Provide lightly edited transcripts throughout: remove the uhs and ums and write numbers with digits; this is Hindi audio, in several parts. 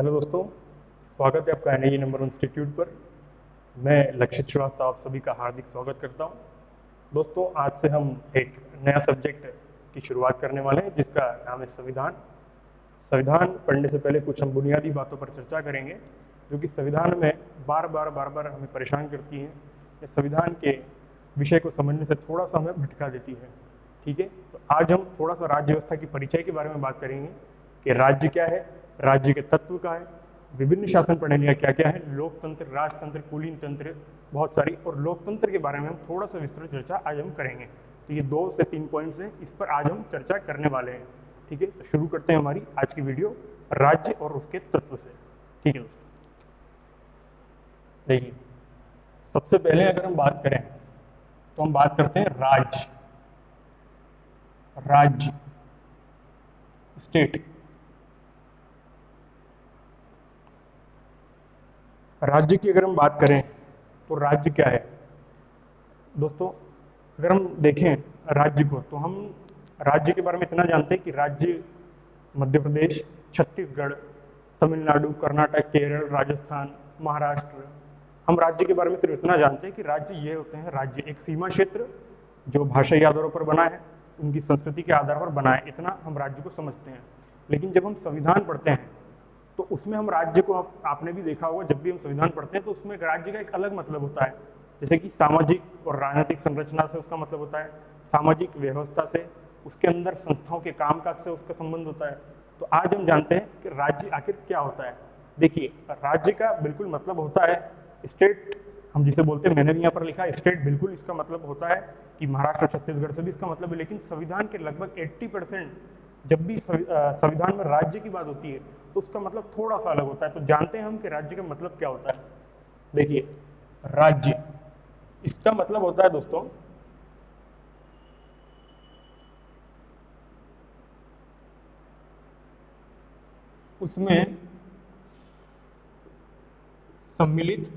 हेलो दोस्तों, स्वागत है आपका एनआईए नंबर 1 इंस्टीट्यूट पर। मैं लक्षित श्रीवास्तव आप सभी का हार्दिक स्वागत करता हूं। दोस्तों, आज से हम एक नया सब्जेक्ट की शुरुआत करने वाले हैं जिसका नाम है संविधान। संविधान पढ़ने से पहले कुछ हम बुनियादी बातों पर चर्चा करेंगे जो कि संविधान में बार बार हमें परेशान करती हैं या संविधान के विषय को समझने से थोड़ा सा हमें भटका देती है। ठीक है, तो आज हम थोड़ा सा राज्य व्यवस्था की परिचय के बारे में बात करेंगे कि राज्य क्या है, राज्य के तत्व क्या है, विभिन्न शासन प्रणालियाँ क्या क्या है, लोकतंत्र, राजतंत्र, कुलीन तंत्र, बहुत सारी, और लोकतंत्र के बारे में हम थोड़ा सा विस्तृत चर्चा आज हम करेंगे। तो ये 2 से 3 पॉइंट्स हैं, इस पर आज हम चर्चा करने वाले हैं। ठीक है, तो शुरू करते हैं हमारी आज की वीडियो राज्य और उसके तत्व से। ठीक है दोस्तों, देखिए सबसे पहले अगर हम बात करें तो हम बात करते हैं राज्य। राज्य स्टेट। राज्य की अगर हम बात करें तो राज्य क्या है दोस्तों? अगर हम देखें राज्य को तो हम राज्य के बारे में इतना जानते हैं कि राज्य मध्य प्रदेश, छत्तीसगढ़, तमिलनाडु, कर्नाटक, केरल, राजस्थान, महाराष्ट्र। हम राज्य के बारे में सिर्फ इतना जानते हैं कि राज्य ये होते हैं, राज्य एक सीमा क्षेत्र जो भाषाई आधारों पर बना है, उनकी संस्कृति के आधार पर बना है, इतना हम राज्य को समझते हैं। लेकिन जब हम संविधान पढ़ते हैं तो उसमें हम राज्य को, आपने भी देखा होगा, जब भी हम संविधान पढ़ते हैं तो उसमें राज्य का एक अलग मतलब होता है। जैसे कि सामाजिक और राजनीतिक संरचना से उसका मतलब होता है, सामाजिक व्यवस्था से, उसके अंदर संस्थाओं के कामकाज से उसका संबंध होता है। तो आज हम जानते हैं कि राज्य आखिर क्या होता है। देखिए, राज्य का बिल्कुल मतलब होता है स्टेट, हम जिसे बोलते हैं, मैंने भी यहाँ पर लिखा है स्टेट, बिल्कुल इसका मतलब होता है कि महाराष्ट्र और छत्तीसगढ़ से भी इसका मतलब है। लेकिन संविधान के लगभग 80% जब भी संविधान में राज्य की बात होती है तो उसका मतलब थोड़ा सा अलग होता है। तो जानते हैं हम कि राज्य का मतलब क्या होता है। देखिए, राज्य इसका मतलब होता है दोस्तों, उसमें सम्मिलित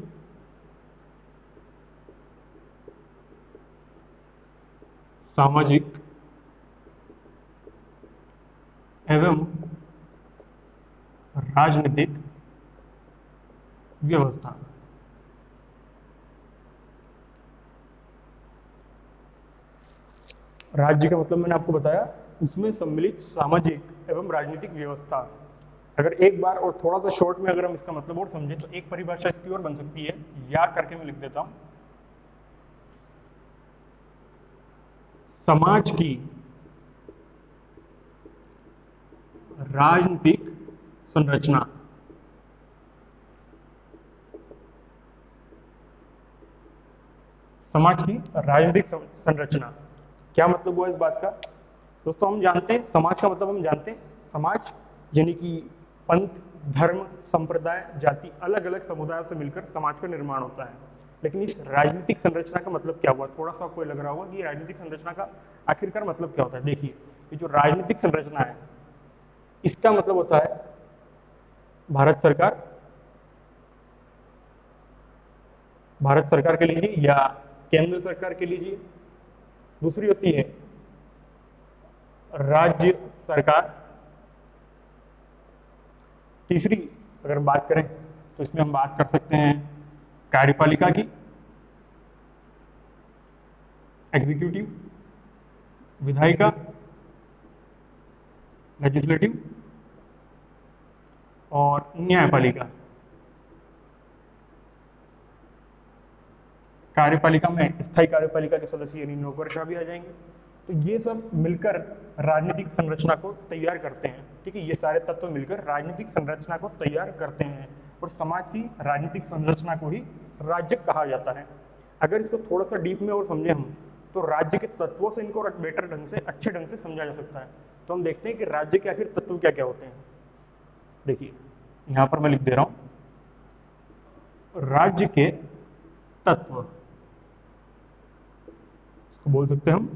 सामाजिक एवं राजनीतिक व्यवस्था। राज्य का मतलब मैंने आपको बताया, उसमें सम्मिलित सामाजिक एवं राजनीतिक व्यवस्था। अगर एक बार और थोड़ा सा शॉर्ट में अगर हम इसका मतलब और समझें तो एक परिभाषा इसकी और बन सकती है, या करके मैं लिख देता हूं, समाज की राजनीतिक संरचना। समाज की राजनीतिक संरचना, क्या मतलब हुआ इस बात का दोस्तों? हम जानते हैं समाज का मतलब, हम जानते हैं समाज यानी कि पंथ, धर्म, संप्रदाय, जाति, अलग अलग समुदायों से मिलकर समाज का निर्माण होता है। लेकिन इस राजनीतिक संरचना का मतलब क्या हुआ? थोड़ा सा आपको लग रहा होगा कि राजनीतिक संरचना का आखिरकार मतलब क्या होता है। देखिए, ये जो राजनीतिक संरचना है इसका मतलब होता है भारत सरकार, भारत सरकार के लीजिए या केंद्र सरकार के लीजिए। दूसरी होती है राज्य सरकार। तीसरी अगर बात करें तो इसमें हम बात कर सकते हैं कार्यपालिका की, एग्जीक्यूटिव, विधायिका, लेजिस्लेटिव और न्यायपालिका। कार्यपालिका में स्थायी कार्यपालिका के सदस्य यानी नौकरशाह भी आ जाएंगे। तो ये सब मिलकर राजनीतिक संरचना को तैयार करते हैं। ठीक है, ये सारे तत्व मिलकर राजनीतिक संरचना को तैयार करते हैं और समाज की राजनीतिक संरचना को ही राज्य कहा जाता है। अगर इसको थोड़ा सा डीप में और समझे हम तो राज्य के तत्वों से इनको बेटर ढंग से, अच्छे ढंग से समझा जा सकता है। तो हम देखते हैं कि राज्य के आखिर तत्व क्या क्या होते हैं। देखिए, यहां पर मैं लिख दे रहा हूं, राज्य के तत्व, इसको बोल सकते हैं हम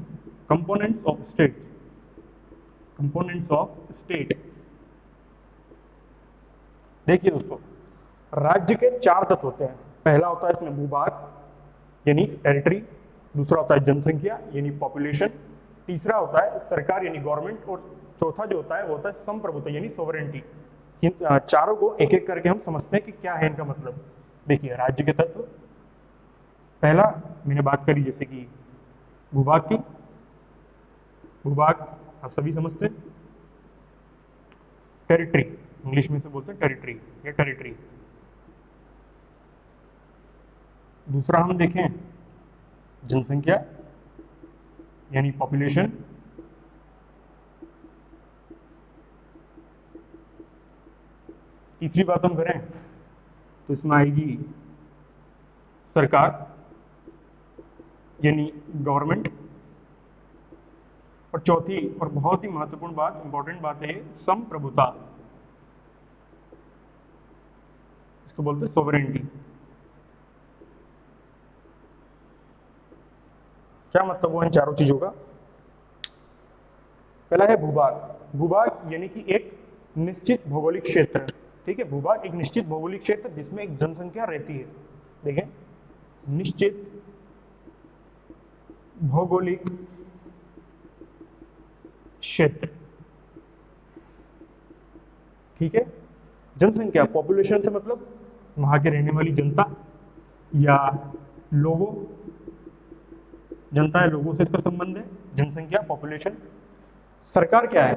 components of states, components of state. देखिए दोस्तों, राज्य के 4 तत्व होते हैं। पहला होता है इसमें भूभाग यानी टेरिटरी, दूसरा होता है जनसंख्या यानी पॉपुलेशन, तीसरा होता है सरकार यानी गवर्नमेंट, और चौथा जो होता है वो होता है संप्रभुता यानी सोवरेंटी। चारों को एक एक करके हम समझते हैं कि क्या है इनका मतलब। देखिए राज्य के तत्व, पहला मैंने बात करी जैसे कि भूभाग की, भूभाग आप सभी समझते हैं, टेरिटरी इंग्लिश में से बोलते हैं टेरिटरी या टेरिटरी। दूसरा हम देखें जनसंख्या यानी पॉपुलेशन, तीसरी बात हम करें तो इसमें आएगी सरकार यानी गवर्नमेंट, और चौथी और बहुत ही महत्वपूर्ण बात, इंपॉर्टेंट बात है संप्रभुता, इसको बोलते हैं सोवरेनिटी। क्या मतलब हुआ इन चारों चीजों का? पहला है भूभाग, भूभाग यानी कि एक निश्चित भौगोलिक क्षेत्र, ठीक है, भूभाग एक निश्चित भौगोलिक क्षेत्र जिसमें एक जनसंख्या रहती है। देखें निश्चित भौगोलिक क्षेत्र, ठीक है। जनसंख्या पॉपुलेशन से मतलब वहां के रहने वाली जनता या लोगों, जनता या लोगों से इसका संबंध है, जनसंख्या पॉपुलेशन। सरकार क्या है?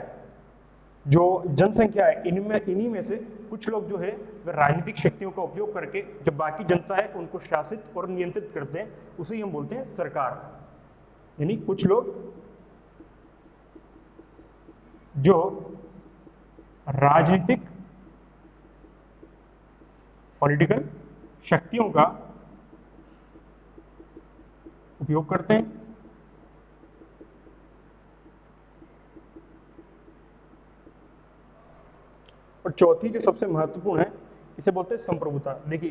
जो जनसंख्या है इन्हीं में से कुछ लोग जो है वे राजनीतिक शक्तियों का उपयोग करके जो बाकी जनता है उनको शासित और नियंत्रित करते हैं, उसे ही हम बोलते हैं सरकार। यानी कुछ लोग जो राजनीतिक पॉलिटिकल शक्तियों का उपयोग करते हैं। और चौथी जो सबसे महत्वपूर्ण है इसे बोलते हैं संप्रभुता। देखिए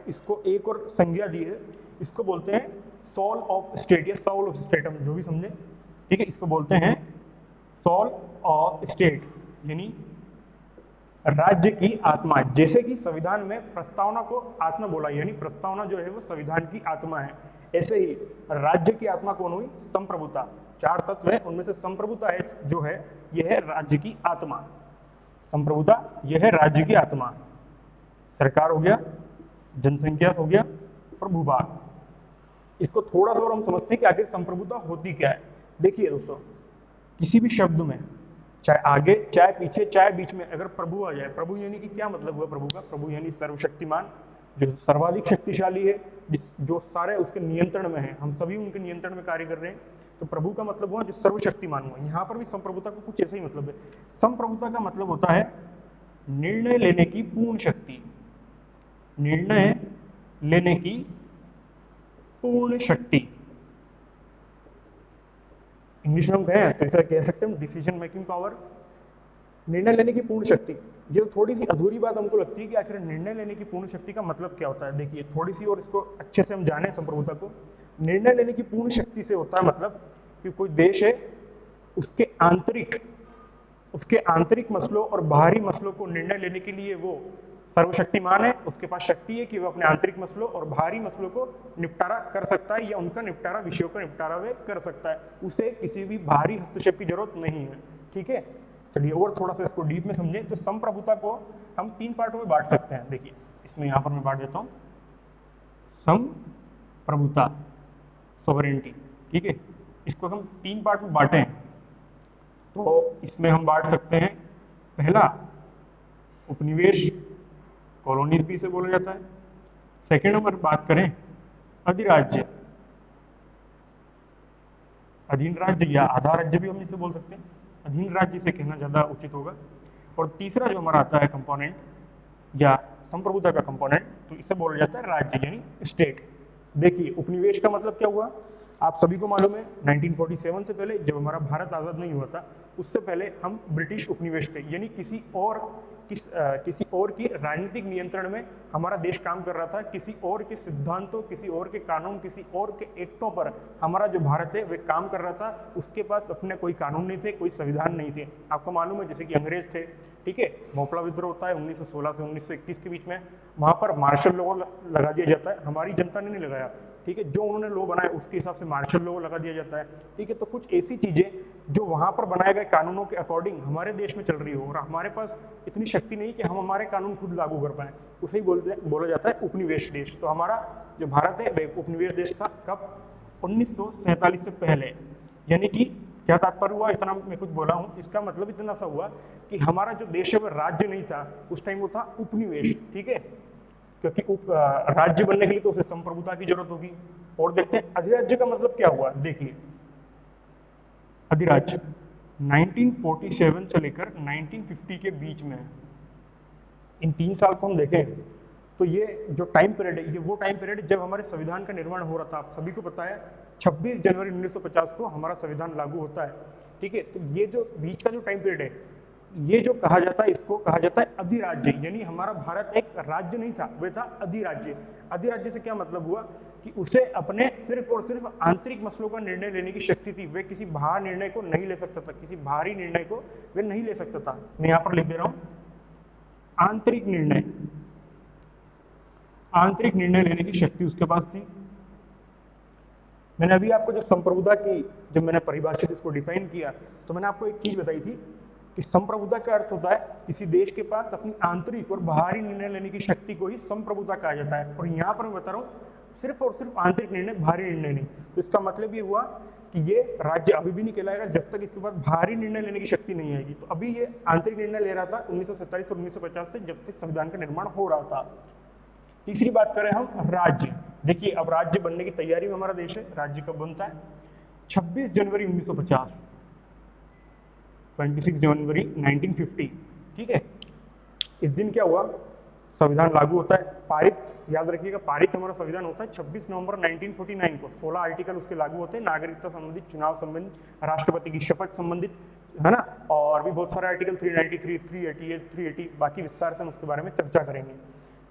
इसको एक और संज्ञा दी है, इसको बोलते हैं सोल ऑफ स्टेट या सोल ऑफ स्टेट, हम जो भी समझे, ठीक है, इसको बोलते हैं सोल ऑफ स्टेट यानी राज्य की आत्मा। जैसे कि संविधान में प्रस्तावना को आत्मा बोला, यानी प्रस्तावना जो है वो संविधान की आत्मा है, ऐसे ही राज्य की आत्मा कौन हुई? संप्रभुता। चार तत्व है, उनमें से संप्रभुता है जो है यह है राज्य की आत्मा। संप्रभुता यह है राज्य की आत्मा। सरकार हो गया, जनसंख्या हो गया और भूभाग। इसको थोड़ा सा और हम समझते हैं कि आखिर संप्रभुता होती क्या है। देखिए दोस्तों, किसी भी शब्द में चाहे आगे चाहे पीछे चाहे बीच में अगर प्रभु आ जाए, प्रभु यानी कि क्या मतलब हुआ प्रभु का? प्रभु यानी सर्वशक्तिमान, जो सर्वाधिक शक्तिशाली है, जो सारे उसके नियंत्रण में है, हम सभी उनके नियंत्रण में कार्य कर रहे हैं। तो प्रभु का मतलब हुआ जो सर्वशक्तिमान हुआ। यहाँ पर भी संप्रभुता का कुछ ऐसा ही मतलब है। संप्रभुता का मतलब होता है निर्णय लेने की पूर्ण शक्ति, निर्णय लेने की पूर्ण शक्ति। इंग्लिश में हम कहें तो ऐसा कह सकते हैं डिसीजन मेकिंग पावर, निर्णय लेने की पूर्ण शक्ति। ये तो थोड़ी सी अधूरी बात हमको लगती है कि आखिर निर्णय लेने की पूर्ण शक्ति का मतलब क्या होता है। देखिए थोड़ी सी और इसको अच्छे से हम जाने संप्रभुता को। निर्णय लेने की पूर्ण शक्ति से होता है मतलब कि कोई देश है, उसके आंतरिक मसलों और बाहरी मसलों को निर्णय लेने के लिए वो सर्वशक्तिमान है, उसके पास शक्ति है कि वो अपने आंतरिक मसलों और बाहरी मसलों को निपटारा कर सकता है या उनका निपटारा, विषयों का निपटारा वे कर सकता है। उसे किसी भी बाहरी हस्तक्षेप की जरूरत नहीं है, ठीक है। चलिए और थोड़ा सा इसको डीप में समझें तो संप्रभुता को हम तीन पार्टों में बांट सकते हैं। देखिए इसमें यहाँ पर मैं बांट देता हूँ संप्रभुता, सोवरेनिटी, ठीक है। इसको हम तीन पार्ट में बांटे हैं तो इसमें हम बांट सकते हैं, पहला उपनिवेश, कॉलोनीज भी इसे बोला जाता है। सेकेंड नंबर बात करें अधिराज्य, अधीन राज्य या आधा राज्य भी हम इसे बोल सकते हैं, अधीन राज्य से कहना ज़्यादा उचित होगा। और तीसरा जो हमारा आता है कंपोनेंट या संप्रभुता का कंपोनेंट, तो इसे बोला जाता है राज्य यानी स्टेट। देखिए उपनिवेश का मतलब क्या हुआ, आप सभी को मालूम है 1947 से पहले जब हमारा भारत आज़ाद नहीं हुआ था, उससे पहले हम ब्रिटिश उपनिवेश थे, यानी किसी और की राजनीतिक नियंत्रण में हमारा देश काम कर रहा था। किसी और के सिद्धांतों, किसी और के कानून, किसी और के एक्टों पर हमारा जो भारत है वह काम कर रहा था। उसके पास अपने कोई कानून नहीं थे, कोई संविधान नहीं थे। आपको मालूम है जैसे कि अंग्रेज थे, ठीक है, भोपाल विद्रोह होता है 1916 से 1921 के बीच में, वहां पर मार्शल लॉ लगा दिया जाता है, हमारी जनता ने नहीं लगाया, ठीक है, जो उन्होंने लॉ बनाया उसके हिसाब से मार्शल लॉ लगा दिया जाता है, ठीक है। तो कुछ ऐसी चीजें जो वहां पर बनाए गए कानूनों के अकॉर्डिंग हमारे देश में चल रही हो, और हमारे पास इतनी शक्ति नहीं कि हम हमारे कानून खुद लागू कर पाए, उसे ही बोला जाता है उपनिवेश देश। तो हमारा जो भारत है वह उपनिवेश देश था। कब? 1947 से पहले। यानी कि क्या तात्पर्य हुआ, इतना मैं कुछ बोला हूँ, इसका मतलब इतना सा हुआ कि हमारा जो देश है वह राज्य नहीं था उस टाइम, वो था उपनिवेश, ठीक है। क्योंकि राज्य बनने के लिए तो उसे संप्रभुता की जरूरत होगी। और देखते हैं अधिराज्य का मतलब क्या हुआ। देखिए अधिराज्य 1947 से लेकर 1950 के बीच में, इन 3 साल को हम देखें तो ये जो टाइम पीरियड है, ये वो टाइम पीरियड जब हमारे संविधान का निर्माण हो रहा था। आप सभी को पता है 26 जनवरी 1950 को हमारा संविधान लागू होता है, ठीक है। तो ये जो बीच का जो टाइम पीरियड है, ये जो कहा जाता है, इसको कहा जाता है अधिराज्य। यानी हमारा भारत एक राज्य नहीं था, वह था अधिराज्य। अधिराज्य से क्या मतलब हुआ कि उसे अपने सिर्फ और सिर्फ आंतरिक मसलों का निर्णय लेने की शक्ति थी, वह किसी बाहर निर्णय को नहीं ले सकता था, किसी बाहरी निर्णय को वह नहीं ले सकता था। मैं यहाँ पर लिख दे रहा हूँ, आंतरिक निर्णय, आंतरिक निर्णय लेने की शक्ति उसके पास थी। मैंने अभी आपको जब संप्रभुता की, जब मैंने परिभाषित इसको डिफाइन किया, तो मैंने आपको एक चीज बताई थी कि संप्रभुता का अर्थ होता है किसी देश के पास अपनी आंतरिक और बाहरी निर्णय लेने की शक्ति को ही संप्रभुता कहा जाता है। और यहाँ पर मैं बता रहा हूँ सिर्फ और सिर्फ आंतरिक निर्णय, बाहरी निर्णय नहीं। तो इसका मतलब ये हुआ कि ये राज्य अभी भी नहीं कहलाएगा जब तक इसके पास बाहरी निर्णय लेने की शक्ति नहीं आएगी। तो अभी ये आंतरिक निर्णय ले रहा था 1947 और 1950 से, जब तक संविधान का निर्माण हो रहा था। तीसरी बात करें हम राज्य। देखिए अब राज्य बनने की तैयारी में हमारा देश है। राज्य कब बनता है? 26 जनवरी 1950, 26 जनवरी 1950, ठीक है। इस दिन क्या हुआ? संविधान लागू होता है, पारित, याद रखिएगा पारित हमारा संविधान होता है 26 नवंबर 1949 को। 16 आर्टिकल उसके लागू होते हैं, नागरिकता संबंधित, चुनाव संबंधित, राष्ट्रपति की शपथ संबंधित, है ना, और भी बहुत सारे आर्टिकल 393, 388, 380, बाकी विस्तार से हम उसके बारे में चर्चा करेंगे,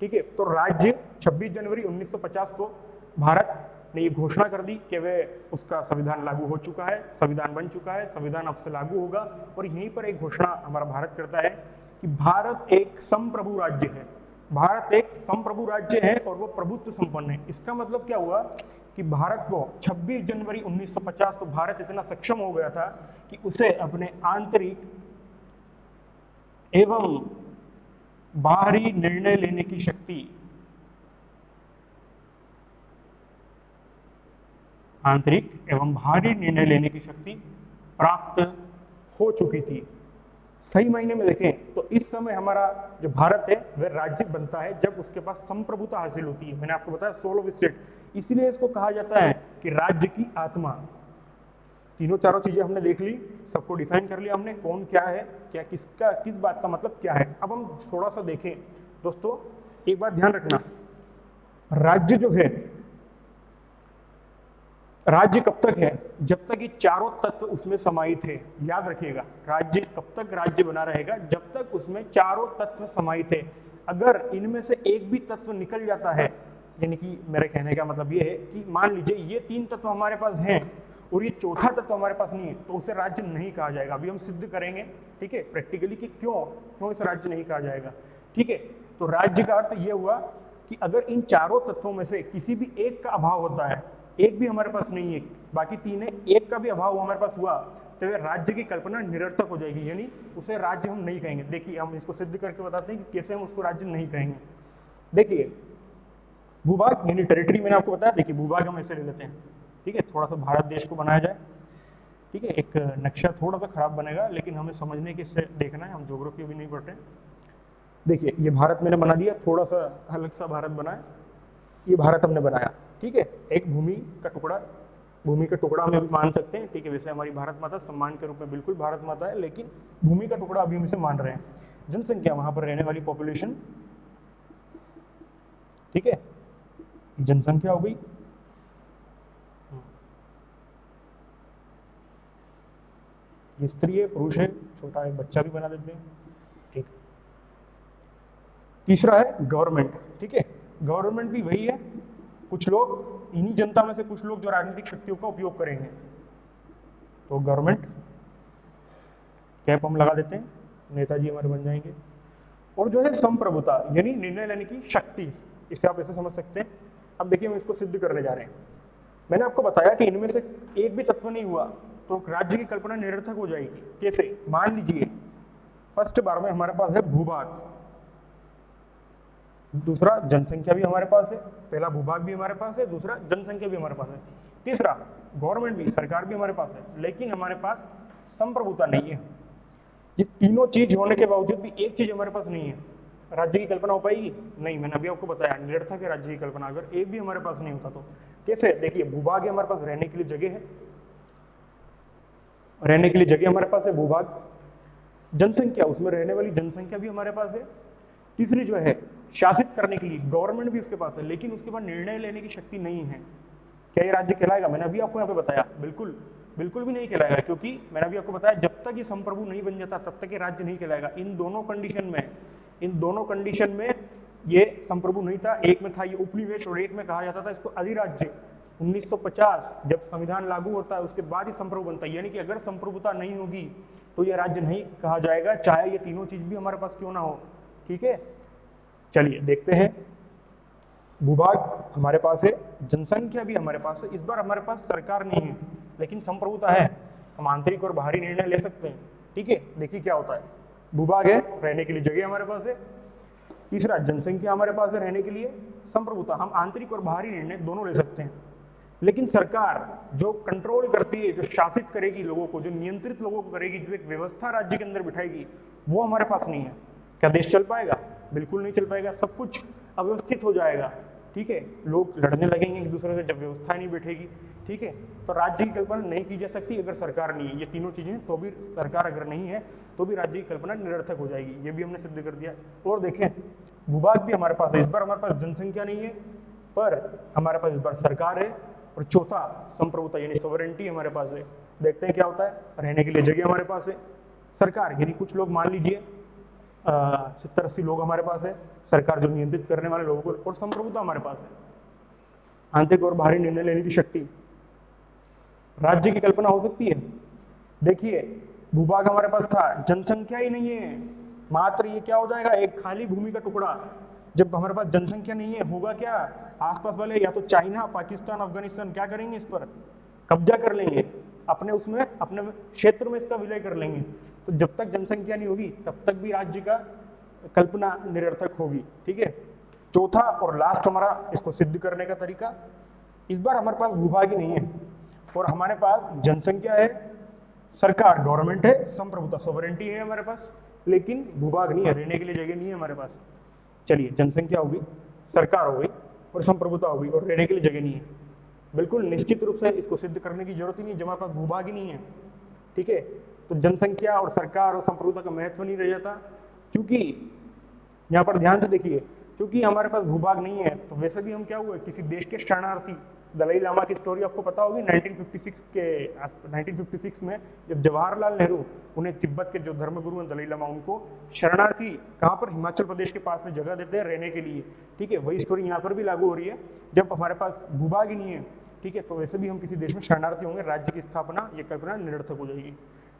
ठीक है। तो राज्य 26 जनवरी 1950 को भारत ने ये घोषणा कर दी कि वह उसका संविधान लागू हो चुका है, संविधान बन चुका है, संविधान अब से लागू होगा। और यहीं पर एक घोषणा हमारा भारत करता है कि भारत एक संप्रभु राज्य है। भारत एक संप्रभु राज्य है और वो प्रभुत्व संपन्न है। इसका मतलब क्या हुआ कि भारत को 26 जनवरी 1950 को भारत इतना सक्षम हो गया था कि उसे अपने आंतरिक एवं बाहरी निर्णय लेने की शक्ति, आंतरिक एवं बाहरी निर्णय लेने की शक्ति प्राप्त हो चुकी थी। सही मायने में देखें तो इस समय हमारा जो भारत है वह राज्य बनता है जब उसके पास संप्रभुता हासिल होती है। मैंने आपको बताया 16 स्टेट, इसलिए इसको कहा जाता है कि राज्य की आत्मा। तीनों चारों चीजें हमने देख ली, सबको डिफाइन कर लिया हमने, कौन क्या है, क्या किसका, किस बात का मतलब क्या है। अब हम थोड़ा सा देखें दोस्तों, एक बात ध्यान रखना, राज्य जो है, राज्य कब तक है? जब तक ये चारों तत्व उसमें समाहित है। याद रखिएगा, राज्य कब तक राज्य बना रहेगा? जब तक उसमें चारों तत्व समाहित है। अगर इनमें से एक भी तत्व निकल जाता है, यानी कि मेरे कहने का मतलब ये है कि मान लीजिए ये 3 तत्व हमारे पास हैं और ये चौथा तत्व हमारे पास नहीं है, तो उसे राज्य नहीं कहा जाएगा। अभी हम सिद्ध करेंगे, ठीक है, प्रैक्टिकली कि क्यों इसे राज्य नहीं कहा जाएगा, ठीक है। तो राज्य का अर्थ ये हुआ कि अगर इन चारों तत्वों में से किसी भी एक का अभाव होता है, एक भी हमारे पास नहीं है, बाकी 3 है, एक का भी अभाव हमारे पास हुआ, तो वह राज्य की कल्पना निरर्थक हो जाएगी, यानी उसे राज्य हम नहीं कहेंगे। देखिए हम इसको सिद्ध करके बताते हैं कि कैसे हम उसको राज्य नहीं कहेंगे। देखिए भूभाग यानी टेरिटरी, मैंने आपको बताया। देखिए भूभाग हम ऐसे ले लेते हैं, ठीक है, थोड़ा सा भारत देश को बनाया जाए, ठीक है। एक नक्शा थोड़ा सा खराब बनेगा, लेकिन हमें समझने के से देखना है, हम ज्योग्राफी अभी नहीं पढ़ रहे। देखिए ये भारत मैंने बना दिया, थोड़ा सा अलग सा भारत बनाया, ये भारत हमने बनाया, ठीक है। एक भूमि का टुकड़ा, भूमि का टुकड़ा हम अभी मान सकते हैं, ठीक है। वैसे हमारी भारत माता सम्मान के रूप में बिल्कुल भारत माता है, लेकिन भूमि का टुकड़ा अभी हम इसे मान रहे हैं। जनसंख्या, वहां पर रहने वाली पॉपुलेशन, ठीक है, जनसंख्या हो गई। ये स्त्री है, पुरुष है, छोटा एक बच्चा भी बना देते हैं, ठीक। तीसरा है गवर्नमेंट, ठीक है। गवर्नमेंट भी वही है, कुछ लोग, इन्हीं जनता में से कुछ लोग जो राजनीतिक शक्तियों का उपयोग करेंगे, तो गवर्नमेंट कैप हम लगा देते हैं, नेताजी हमारे बन जाएंगे। और जो है संप्रभुता यानी निर्णय लेने की शक्ति, इसे आप ऐसे समझ सकते हैं। अब देखिए हम इसको सिद्ध करने जा रहे हैं। मैंने आपको बताया कि इनमें से एक भी तत्व नहीं हुआ तो राज्य की कल्पना निरर्थक हो जाएगी। कैसे? मान लीजिए फर्स्ट बार में हमारे पास है भूभाग, दूसरा जनसंख्या भी हमारे पास है, पहला भूभाग भी हमारे पास है, दूसरा जनसंख्या भी हमारे पास है, तीसरा गवर्नमेंट भी, सरकार भी हमारे पास है, लेकिन हमारे पास संप्रभुता नहीं है। ये तीनों चीज होने के बावजूद भी एक चीज हमारे पास नहीं है, राज्य की कल्पना हो पाएगी? नहीं। मैंने अभी आपको बताया निरर्थक है राज्य की कल्पना, अगर एक भी हमारे पास नहीं होता तो। कैसे? देखिए भूभाग है हमारे पास, रहने के लिए जगह है, रहने के लिए जगह हमारे पास है भूभाग। जनसंख्या, उसमें रहने वाली जनसंख्या भी हमारे पास है। तीसरी जो है शासित करने के लिए गवर्नमेंट भी उसके पास है, लेकिन उसके बाद निर्णय लेने की शक्ति नहीं है। क्या ये राज्य कहलाएगा? मैंने अभी आपको यहाँ पे बताया बिल्कुल बिल्कुल भी नहीं कहलाएगा, क्योंकि मैंने अभी आपको बताया जब तक ये संप्रभु नहीं बन जाता तब तक ये राज्य नहीं कहलाएगा। इन दोनों कंडीशन में ये संप्रभु नहीं था। एक में था ये उपनिवेश और एक में कहा जाता था इसको अधिराज्य। 1950 जब संविधान लागू होता है उसके बाद ही संप्रभु बनता है, यानी कि अगर संप्रभुता नहीं होगी तो ये राज्य नहीं कहा जाएगा, चाहे ये तीनों चीज भी हमारे पास क्यों ना हो। ठीक है, चलिए देखते हैं। भूभाग हमारे पास है, जनसंख्या भी हमारे पास है, इस बार हमारे पास सरकार नहीं है लेकिन संप्रभुता है, हम आंतरिक और बाहरी निर्णय ले सकते हैं। ठीक है, देखिए क्या होता है। भूभाग है, रहने के लिए जगह हमारे पास है, तीसरा जनसंख्या हमारे पास है, रहने के लिए संप्रभुता, हम आंतरिक और बाहरी निर्णय दोनों ले सकते हैं। लेकिन सरकार जो कंट्रोल करती है, जो शासित करेगी लोगों को, जो नियंत्रित लोगों को करेगी, जो एक व्यवस्था राज्य के अंदर बिठाएगी, वो हमारे पास नहीं है। क्या देश चल पाएगा? बिल्कुल नहीं चल पाएगा, सब कुछ अव्यवस्थित हो जाएगा। ठीक है, लोग लड़ने लगेंगे एक दूसरे से जब व्यवस्था नहीं बैठेगी। ठीक है, तो राज्य की कल्पना नहीं की जा सकती अगर सरकार नहीं है। ये तीनों चीजें तो भी, सरकार अगर नहीं है तो भी राज्य की कल्पना निरर्थक हो जाएगी, ये भी हमने सिद्ध कर दिया। और देखें भूभाग भी हमारे पास है, इस बार हमारे पास जनसंख्या नहीं है पर हमारे पास इस बार सरकार है। और चौथा संप्रभुता यानी सॉवरेंटी हमारे पास है। देखते हैं क्या होता है। रहने के लिए जगह हमारे पास है, सरकार यानी कुछ लोग, मान लीजिए 70-80 लोग हमारे पास है, सरकार जो नियंत्रित करने वाले लोगों को, और संप्रभुता हमारे पास है, आंतरिक और बाहरी निर्णय लेने की शक्ति। राज्य की कल्पना हो सकती है? देखिए भूभाग हमारे पास था, जनसंख्या ही नहीं है, मात्र ये क्या हो जाएगा, एक खाली भूमि का टुकड़ा। जब हमारे पास जनसंख्या नहीं है, होगा क्या, आसपास वाले या तो चाइना, पाकिस्तान, अफगानिस्तान क्या करेंगे, इस पर कब्जा कर लेंगे, अपने उसमें, अपने क्षेत्र में इसका विलय कर लेंगे। तो जब तक जनसंख्या नहीं होगी तब तक भी राज्य का कल्पना निरर्थक होगी। ठीक है, चौथा और लास्ट हमारा इसको सिद्ध करने का तरीका, इस बार हमारे पास भूभाग ही नहीं है और हमारे पास जनसंख्या है, सरकार गवर्नमेंट है, संप्रभुता सॉवरेंटी है हमारे पास, लेकिन भूभाग नहीं है, रहने के लिए जगह नहीं है हमारे पास। चलिए जनसंख्या होगी, सरकार हो गई और संप्रभुता हो गई और रहने के लिए जगह नहीं है। बिल्कुल निश्चित रूप से इसको सिद्ध करने की जरूरत ही नहीं जब हमारे पास भूभाग ही नहीं है। ठीक है, तो जनसंख्या और सरकार और संप्रभुता का महत्व नहीं रह जाता, क्योंकि यहाँ पर ध्यान से देखिए, क्योंकि हमारे पास भूभाग नहीं है तो वैसे भी हम क्या हुए, किसी देश के शरणार्थी। दलाई लामा की स्टोरी आपको पता होगी, 1956 में जब जवाहरलाल नेहरू, उन्हें तिब्बत के जो धर्मगुरु हैं दलाई लामा, उनको शरणार्थी कहाँ पर, हिमाचल प्रदेश के पास में जगह देते हैं रहने के लिए। ठीक है, वही स्टोरी यहाँ पर भी लागू हो रही है। जब हमारे पास भूभाग ही नहीं है, ठीक है, तो वैसे भी हम किसी देश में शरणार्थी होंगे, राज्य की स्थापना, ये कल्पना निरर्थक हो जाएगी।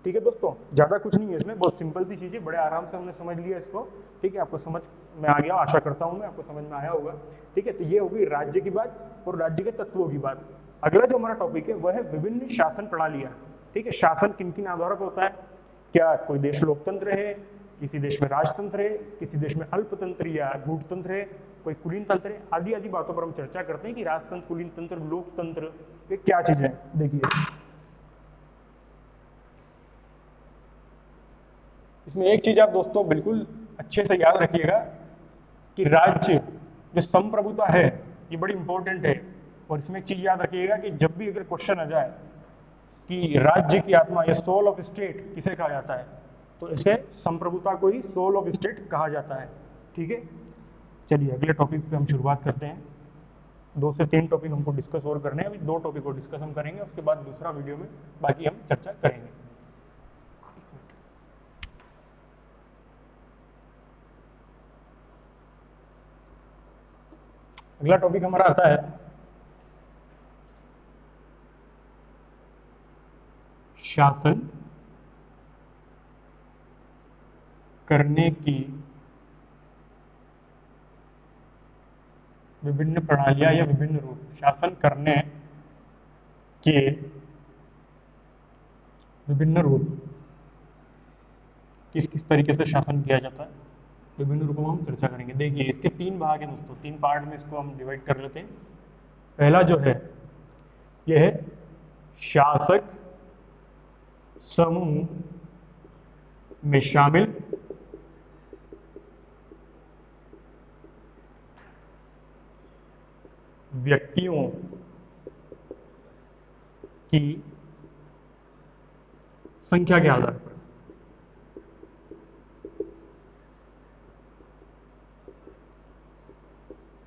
ठीक है दोस्तों, ज़्यादा कुछ नहीं है इसमें, बहुत सिंपल सी चीज़ है, बड़े आराम से हमने समझ लिया इसको। ठीक है, आपको समझ में आ गया, आशा करता हूँ मैं आपको समझ में आया होगा। ठीक है, तो ये होगी राज्य की बात और राज्य के तत्वों की बात। अगला जो हमारा टॉपिक है वह है विभिन्न शासन प्रणालियाँ। ठीक है, शासन किन किन आधारों पर होता है, क्या कोई देश लोकतंत्र है, किसी देश में राजतंत्र है, किसी देश में अल्पतंत्र या गूढ़तंत्र है, कोई कुलीन तंत्र है, आदि आदि बातों पर हम चर्चा करते हैं कि राजतंत्र, कुलीन तंत्र, लोकतंत्र ये क्या चीज़ है। देखिए इसमें एक चीज आप दोस्तों बिल्कुल अच्छे से याद रखिएगा कि राज्य जो संप्रभुता है ये बड़ी इंपॉर्टेंट है। और इसमें एक चीज याद रखिएगा कि जब भी अगर क्वेश्चन आ जाए कि राज्य की आत्मा या सोल ऑफ स्टेट किसे कहा जाता है, तो इसे संप्रभुता को ही सोल ऑफ स्टेट कहा जाता है। ठीक है, चलिए अगले टॉपिक पे हम शुरुआत करते हैं। 2 से 3 टॉपिक हमको डिस्कस और करने हैं, अभी 2 टॉपिक को डिस्कस हम करेंगे, उसके बाद दूसरा वीडियो में बाकी हम चर्चा करेंगे। अगला टॉपिक हमारा आता है शासन करने की विभिन्न प्रणालियां या विभिन्न रूप, शासन करने के विभिन्न रूप, किस किस तरीके से शासन किया जाता है, विभिन्न रूपों में हम चर्चा करेंगे। देखिए इसके 3 भाग हैं दोस्तों, 3 पार्ट में इसको हम डिवाइड कर लेते हैं। पहला जो है यह है शासक समूह में शामिल व्यक्तियों की संख्या के आधार पर।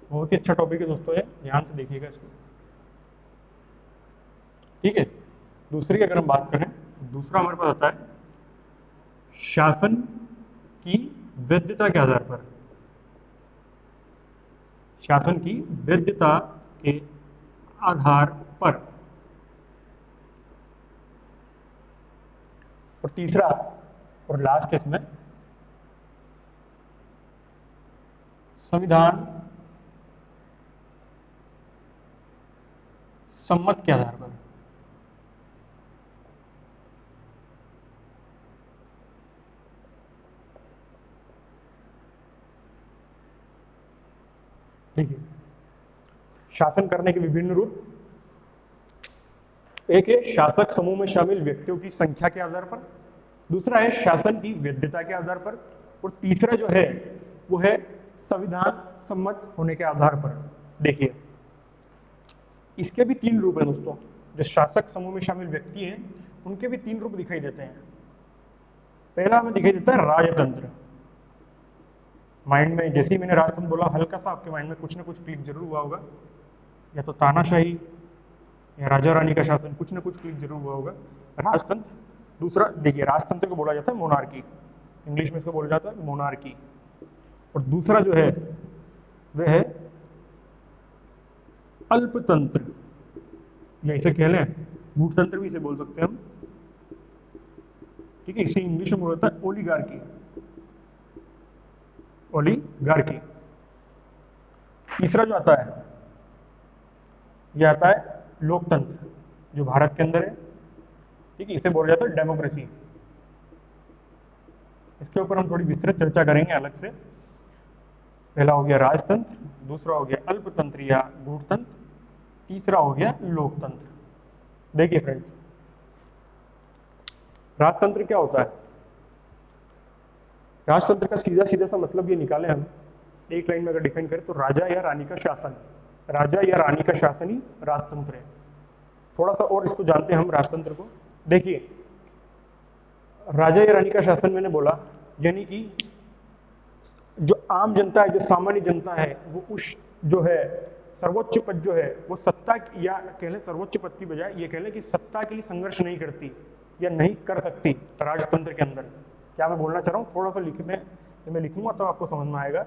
बहुत ही अच्छा टॉपिक है दोस्तों, ये ध्यान से देखिएगा इसको, ठीक है। दूसरी अगर हम बात करें, दूसरा हमारे पास आता है शासन की वैधता के आधार पर, शासन की वैधता के आधार पर। और तीसरा और लास्ट इसमें संविधान सम्मत के आधार पर। देखिए शासन करने के विभिन्न रूप, एक है शासक समूह में शामिल व्यक्तियों की संख्या के आधार पर, दूसरा है शासन की वैधता के आधार पर, और तीसरा जो है वो है संविधान सम्मत होने के आधार पर। देखिए इसके भी 3 रूप हैं दोस्तों, जो शासक समूह में शामिल व्यक्ति हैं उनके भी 3 रूप दिखाई देते हैं। पहला हमें दिखाई देता है राजतंत्र। माइंड में जैसे ही मैंने राजतंत्र बोला, हल्का सा आपके माइंड में कुछ ना कुछ क्लिक जरूर हुआ होगा, या तो तानाशाही या राजा रानी का शासन, कुछ ना कुछ क्लिक जरूर हुआ होगा। राजतंत्र। दूसरा देखिए राजतंत्र को बोला जाता है मोनार्की, इंग्लिश में इसको बोला जाता है मोनार्की। और दूसरा जो है वह है अल्पतंत्र, या इसे कह लें गूढ़तंत्र भी इसे बोल सकते हैं हम, ठीक है। इसे इंग्लिश में बोला जाता है ओलिगार्की, ओलिगार्की। तीसरा जो आता है यह आता है लोकतंत्र, जो भारत के अंदर है, ठीक है। इसे बोला जाता है डेमोक्रेसी। इसके ऊपर हम थोड़ी विस्तृत चर्चा करेंगे अलग से। पहला हो गया राजतंत्र, दूसरा हो गया अल्पतंत्र या गूढ़तंत्र, तीसरा हो गया लोकतंत्र। देखिए फ्रेंड्स, राजतंत्र क्या होता है? राजतंत्र का सीधा सीधा सा मतलब ये निकालें हम, एक लाइन में अगर डिफाइन करें तो राजा या रानी का शासन, राजा या रानी का शासन ही राजतंत्र है। थोड़ा सा और इसको जानते हैं हम राजतंत्र को। देखिए राजा या रानी का शासन मैंने बोला, यानी कि जो आम जनता है, जो सामान्य जनता है, वो उस जो है सर्वोच्च पद जो है वो सत्ता, या कह लें सर्वोच्च पद की बजाय ये कह लें कि सत्ता के लिए संघर्ष नहीं करती या नहीं कर सकती राजतंत्र के अंदर। क्या मैं बोलना चाह रहा हूँ? थोड़ा सा लिखने मैं लिखूंगा तो आपको समझ में आएगा।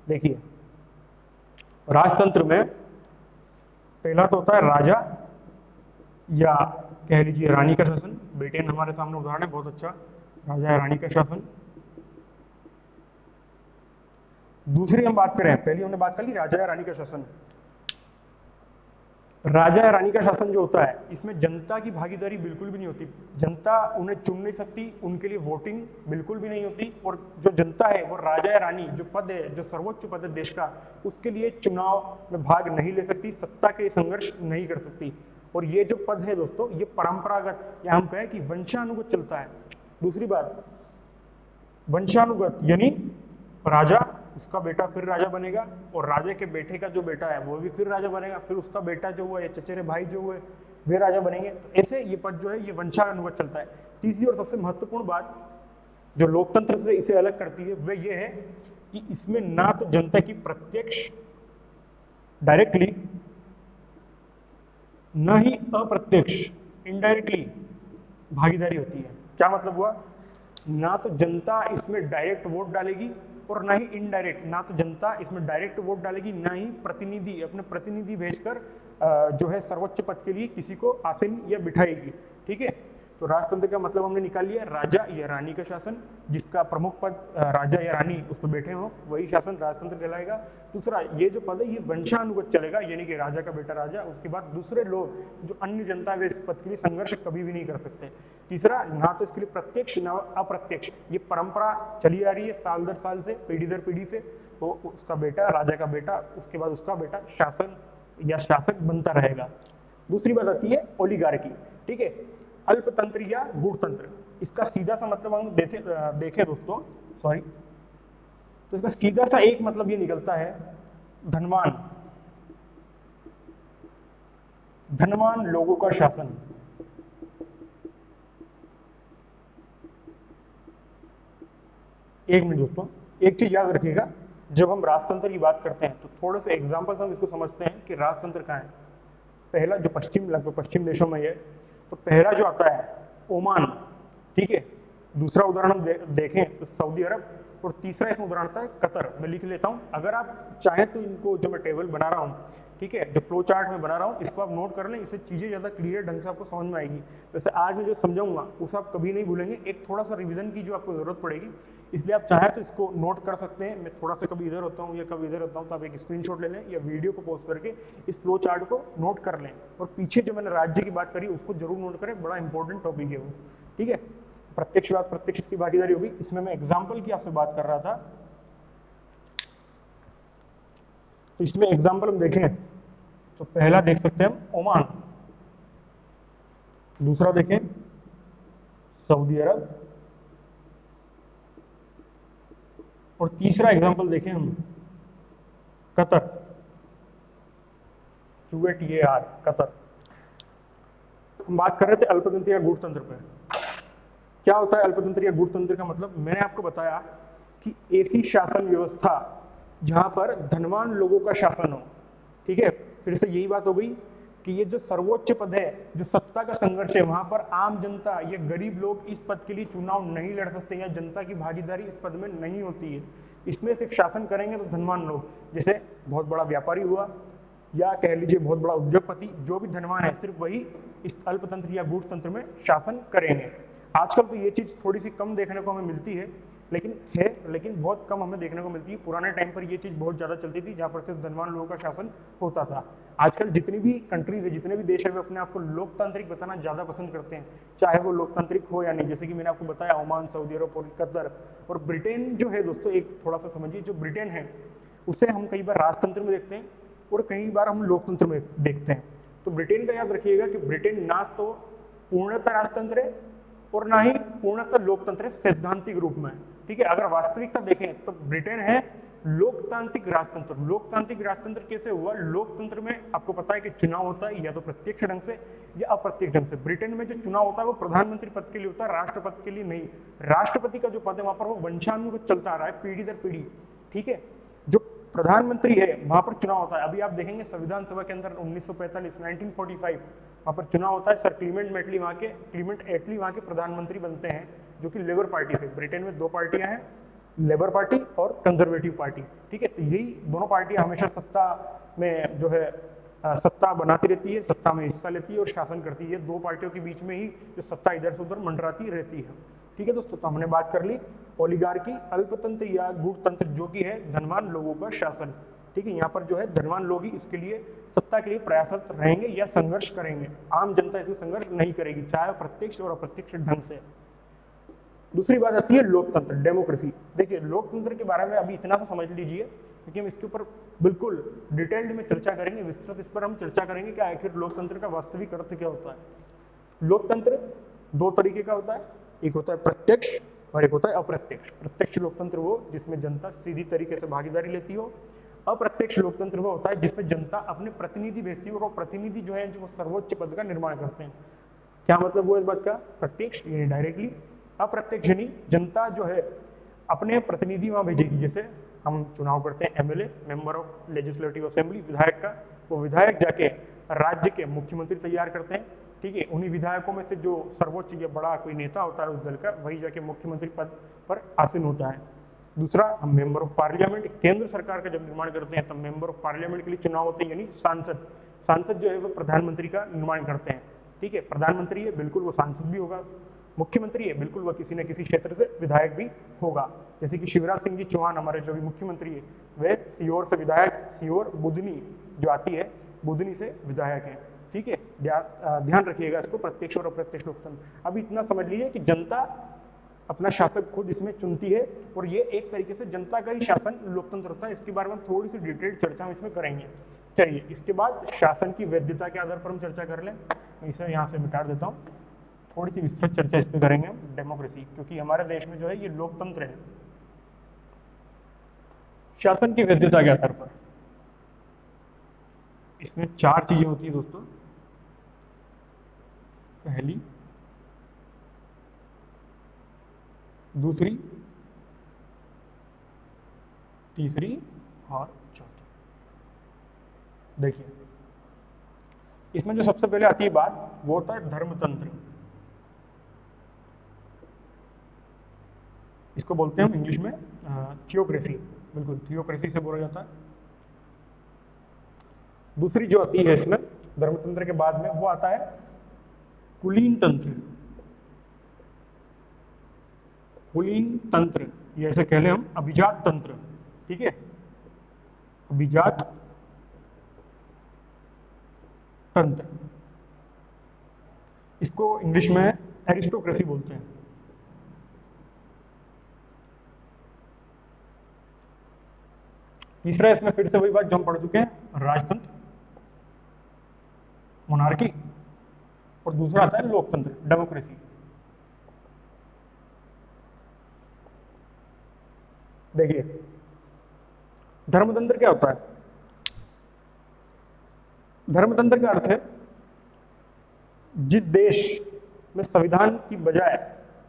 देखिए राजतंत्र में पहला तो होता है राजा या कह लीजिए रानी का शासन। ब्रिटेन हमारे सामने उदाहरण है बहुत अच्छा, राजा या रानी का शासन। दूसरी हम बात करें, पहली हमने बात कर ली राजा या रानी का शासन। राजा या रानी का शासन जो होता है इसमें जनता की भागीदारी बिल्कुल भी नहीं होती, जनता उन्हें चुन नहीं सकती, उनके लिए वोटिंग बिल्कुल भी नहीं होती, और जो जनता है वो राजा या रानी जो पद है, जो सर्वोच्च पद है देश का, उसके लिए चुनाव में भाग नहीं ले सकती, सत्ता के लिए संघर्ष नहीं कर सकती। और ये जो पद है दोस्तों ये परंपरागत, या हम कहें कि वंशानुगत चलता है। दूसरी बात वंशानुगत, यानी राजा उसका बेटा फिर राजा बनेगा, और राजा के बेटे का जो बेटा है वो भी फिर राजा बनेगा, फिर उसका बेटा जो हुआ, चचेरे भाई जो हुए वे राजा बनेंगे। तो ऐसे ये पद जो है ये वंशानुगत चलता है। तीसरी और सबसे महत्वपूर्ण बात जो लोकतंत्र से इसे अलग करती है वह ये है कि इसमें ना तो जनता की प्रत्यक्ष डायरेक्टली, न ही अप्रत्यक्ष इनडायरेक्टली भागीदारी होती है। क्या मतलब हुआ? ना तो जनता इसमें डायरेक्ट वोट डालेगी और ना ही इनडायरेक्ट, ना तो जनता इसमें डायरेक्ट वोट डालेगी, ना ही प्रतिनिधि अपने प्रतिनिधि भेजकर जो है सर्वोच्च पद के लिए किसी को आसीन या बिठाएगी, ठीक है। तो राजतंत्र का मतलब हमने निकाल लिया राजा या रानी का शासन, जिसका प्रमुख पद राजा या रानी उस पर बैठे हो वही शासन राजतंत्र कहलाएगा। दूसरा, ये जो पद है ये वंशानुगत चलेगा, यानी कि राजा का बेटा राजा, उसके बाद दूसरे लोग जो अन्य जनता वे इस पद के लिए संघर्ष कभी भी नहीं कर सकते। तीसरा, ना तो इसके लिए प्रत्यक्ष ना अप्रत्यक्ष, ये परंपरा चली आ रही है साल दर साल से, पीढ़ी दर पीढ़ी से, तो उसका बेटा राजा का बेटा, उसके बाद उसका बेटा शासन या शासक बनता रहेगा। दूसरी बात आती है ओलिगार्की, ठीक है, अल्पतंत्र या गूढ़तंत्र। इसका सीधा सा मतलब हम देखें दोस्तों, सॉरी, तो इसका सीधा सा एक मतलब ये निकलता है धनवान लोगों का शासन। एक मिनट दोस्तों, एक चीज याद रखिएगा, जब हम राजतंत्र की बात करते हैं तो थोड़े से एग्जाम्पल हम इसको समझते हैं कि राजतंत्र कहाँ है। पहला जो लगभग पश्चिम देशों में है, तो पहला जो आता है ओमान, ठीक है, दूसरा उदाहरण हम देखें तो सऊदी अरब, और तीसरा इसमें उदाहरण आता है कतर। मैं लिख लेता हूं, अगर आप चाहें तो इनको जो मैं टेबल बना रहा हूं, ठीक है, जो फ्लो चार्ट में बना रहा हूं, इसको आप नोट कर लें, इससे चीजें ज्यादा क्लियर ढंग से आपको समझ में आएगी। वैसे आज मैं जो समझाऊंगा उसे आप कभी नहीं भूलेंगे, एक थोड़ा सा रिवीजन की जो आपको जरूरत पड़ेगी, इसलिए आप चाहें तो इसको नोट कर सकते हैं। मैं थोड़ा सा कभी इधर होता हूँ या कभी इधर होता हूँ, तो आप एक स्क्रीनशॉट ले लें या वीडियो को पॉज करके इस फ्लो चार्ट को नोट कर लें, और पीछे जो मैंने राज्य की बात करी उसको जरूर नोट करें, बड़ा इंपॉर्टेंट टॉपिक है वो, ठीक है। प्रत्यक्षवाद प्रत्यक्ष की भागीदारी होगी, इसमें मैं एग्जाम्पल की आपसे बात कर रहा था, तो इसमें एग्जाम्पल हम देखें तो पहला देख सकते हैं हम ओमान, दूसरा देखें सऊदी अरब, और तीसरा एग्जाम्पल देखें हम कतर, QATAR, कतर। हम बात कर रहे थे अल्पतंत्र या गूढ़तंत्र पे। क्या होता है अल्पतंत्र या गूढ़तंत्र का मतलब? मैंने आपको बताया कि ऐसी शासन व्यवस्था जहां पर धनवान लोगों का शासन हो, ठीक है। फिर से यही बात हो गई कि ये जो सर्वोच्च पद है, जो सत्ता का संघर्ष है, वहां पर आम जनता या गरीब लोग इस पद के लिए चुनाव नहीं लड़ सकते, या जनता की भागीदारी इस पद में नहीं होती है। इसमें सिर्फ शासन करेंगे तो धनवान लोग, जैसे बहुत बड़ा व्यापारी हुआ या कह लीजिए बहुत बड़ा उद्योगपति, जो भी धनवान है सिर्फ वही इस अल्पतंत्र या गूढ़तंत्र में शासन करेंगे। आजकल तो ये चीज थोड़ी सी कम देखने को हमें मिलती है, लेकिन बहुत कम हमें देखने को मिलती है। पुराने टाइम पर ये चीज बहुत ज्यादा चलती थी, जहां पर सिर्फ धनवान लोगों का शासन होता था। आजकल जितनी भी कंट्रीज है, जितने भी देश है, वे अपने आप को लोकतांत्रिक बताना ज्यादा पसंद करते हैं, चाहे वो लोकतांत्रिक हो या नहीं। जैसे कि मैंने आपको बताया ओमान, सऊदी अरब और कतर, और ब्रिटेन जो है दोस्तों, एक थोड़ा सा समझिए, जो ब्रिटेन है उसे हम कई बार राजतंत्र में देखते हैं और कई बार हम लोकतंत्र में देखते हैं। तो ब्रिटेन का याद रखिएगा कि ब्रिटेन ना तो पूर्णतः राजतंत्र है और ना ही पूर्णतः लोकतंत्र है सैद्धांतिक रूप में, ठीक है। अगर वास्तविकता देखें तो ब्रिटेन है लोकतांत्रिक राजतंत्र। लोकतांत्रिक राजतंत्र कैसे हुआ? लोकतंत्र में आपको पता है कि चुनाव होता है या तो प्रत्यक्ष ढंग से या अप्रत्यक्ष ढंग से। ब्रिटेन में जो चुनाव होता है वो प्रधानमंत्री पद के लिए होता है, राष्ट्रपति के लिए नहीं। राष्ट्रपति का जो पद है वहां पर वो वंशानुगत चलता आ रहा है, पीढ़ी दर पीढ़ी, ठीक है। जो प्रधानमंत्री है वहां पर चुनाव होता है। अभी आप देखेंगे संविधान सभा के अंदर 1945 1945 वहां पर चुनाव होता है। सर क्लीमेंट एटली वहां के प्रधानमंत्री बनते हैं, जो कि लेबर पार्टी से। ब्रिटेन में दो पार्टियां हैं, लेबर पार्टी और कंजर्वेटिव पार्टी, ठीक है। तो यही दोनों पार्टियां हमेशा सत्ता में जो है सत्ता बनाती रहती है, सत्ता में हिस्सा लेती है और शासन करती है। दो पार्टियों के बीच में ही जो सत्ता इधर से उधर मंडराती रहती है, ठीक है दोस्तों। तो हमने बात कर ली ओलिगार्की, अल्पतंत्र या गूढ़तंत्र, जो कि है धनवान लोगों का शासन, ठीक है। यहाँ पर जो है धनवान लोग ही इसके लिए, सत्ता के लिए प्रयासरत रहेंगे या संघर्ष करेंगे। आम जनता इसमें संघर्ष नहीं करेगी, चाहे प्रत्यक्ष और अप्रत्यक्ष ढंग से। दूसरी बात आती है लोकतंत्र, डेमोक्रेसी। देखिए लोकतंत्र के बारे में अभी इतना सा समझ लीजिए, क्योंकि हम इसके ऊपर बिल्कुल डिटेल्ड में चर्चा करेंगे, विस्तृत इस पर हम चर्चा करेंगे कि आखिर लोकतंत्र का वास्तविक अर्थ क्या होता है। लोकतंत्र दो तरीके का होता है, एक होता है प्रत्यक्ष और एक होता है अप्रत्यक्ष। प्रत्यक्ष लोकतंत्र वो जिसमें जनता सीधी तरीके से भागीदारी लेती हो। अप्रत्यक्ष लोकतंत्र वो होता है जिसमें जनता अपने प्रतिनिधि भेजती है और वो प्रतिनिधि जो है जो सर्वोच्च पद का निर्माण करते हैं। क्या मतलब वो इस बात का? प्रत्यक्ष यानी डायरेक्टली, अप्रत्यक्ष यानी जनता जो है अपने प्रतिनिधि वहां भेजेगी। जैसे हम चुनाव करते हैं MLA, member of legislative assembly, विधायक का, वो विधायक जाके राज्य के मुख्यमंत्री तैयार करते हैं, ठीक है। उन्हीं विधायकों में से जो सर्वोच्च या बड़ा कोई नेता होता है उस दल का, वही जाके मुख्यमंत्री पद पर आसीन होता है। दूसरा, हम मेंबर ऑफ पार्लियामेंट, केंद्र सरकार का जब निर्माण करते हैं तब मेंबर ऑफ पार्लियामेंट के लिए चुनाव होते हैं, यानी सांसद जो है वो प्रधानमंत्री का निर्माण करते हैं। ठीक है। प्रधानमंत्री है, बिल्कुल वो सांसद भी होगा। मुख्यमंत्री है, बिल्कुल वह किसी न किसी क्षेत्र से विधायक भी होगा। जैसे कि शिवराज सिंह जी चौहान हमारे जो भी मुख्यमंत्री है, वे सीहोर से विधायक, सीहोर बुधनी जो आती है, बुधनी से विधायक है, ठीक है। ध्यान रखिएगा इसको, प्रत्यक्ष और अप्रत्यक्ष लोकतंत्र। अब इतना समझ लीजिए कि जनता अपना शासक खुद इसमें चुनती है, और ये एक तरीके से जनता का ही शासन लोकतंत्र होता है। इसके बारे में हम थोड़ी सी डिटेल्ड चर्चा हम इसमें करेंगे। चलिए, इसके बाद शासन की वैधता के आधार पर हम चर्चा कर लें। मैं इसे यहाँ से मिटा देता हूँ। थोड़ी सी विस्तृत चर्चा इस पर करेंगे हम, डेमोक्रेसी, क्योंकि हमारे देश में जो है ये लोकतंत्र है। शासन की वैधता के आधार पर इसमें 4 चीजें होती है दोस्तों। पहली, दूसरी, तीसरी और चौथी। देखिए, इसमें जो सबसे पहले आती है बात, वो होता है धर्मतंत्र। इसको बोलते हैं हम इंग्लिश में थियोक्रेसी। बिल्कुल, थियोक्रेसी से बोला जाता है। दूसरी जो आती है इसमें धर्मतंत्र के बाद में, वो आता है कुलीन तंत्र। कुलीन तंत्र, ये ऐसे कह लें हम अभिजात तंत्र, ठीक है। अभिजात तंत्र, इसको इंग्लिश में एरिस्टोक्रेसी बोलते हैं। तीसरा इसमें फिर से वही बात जो हम पढ़ चुके हैं, राजतंत्र, मोनार्की। और दूसरा आता है लोकतंत्र, डेमोक्रेसी। देखिए, धर्मतंत्र क्या होता है? धर्मतंत्र का अर्थ है जिस देश में संविधान की बजाय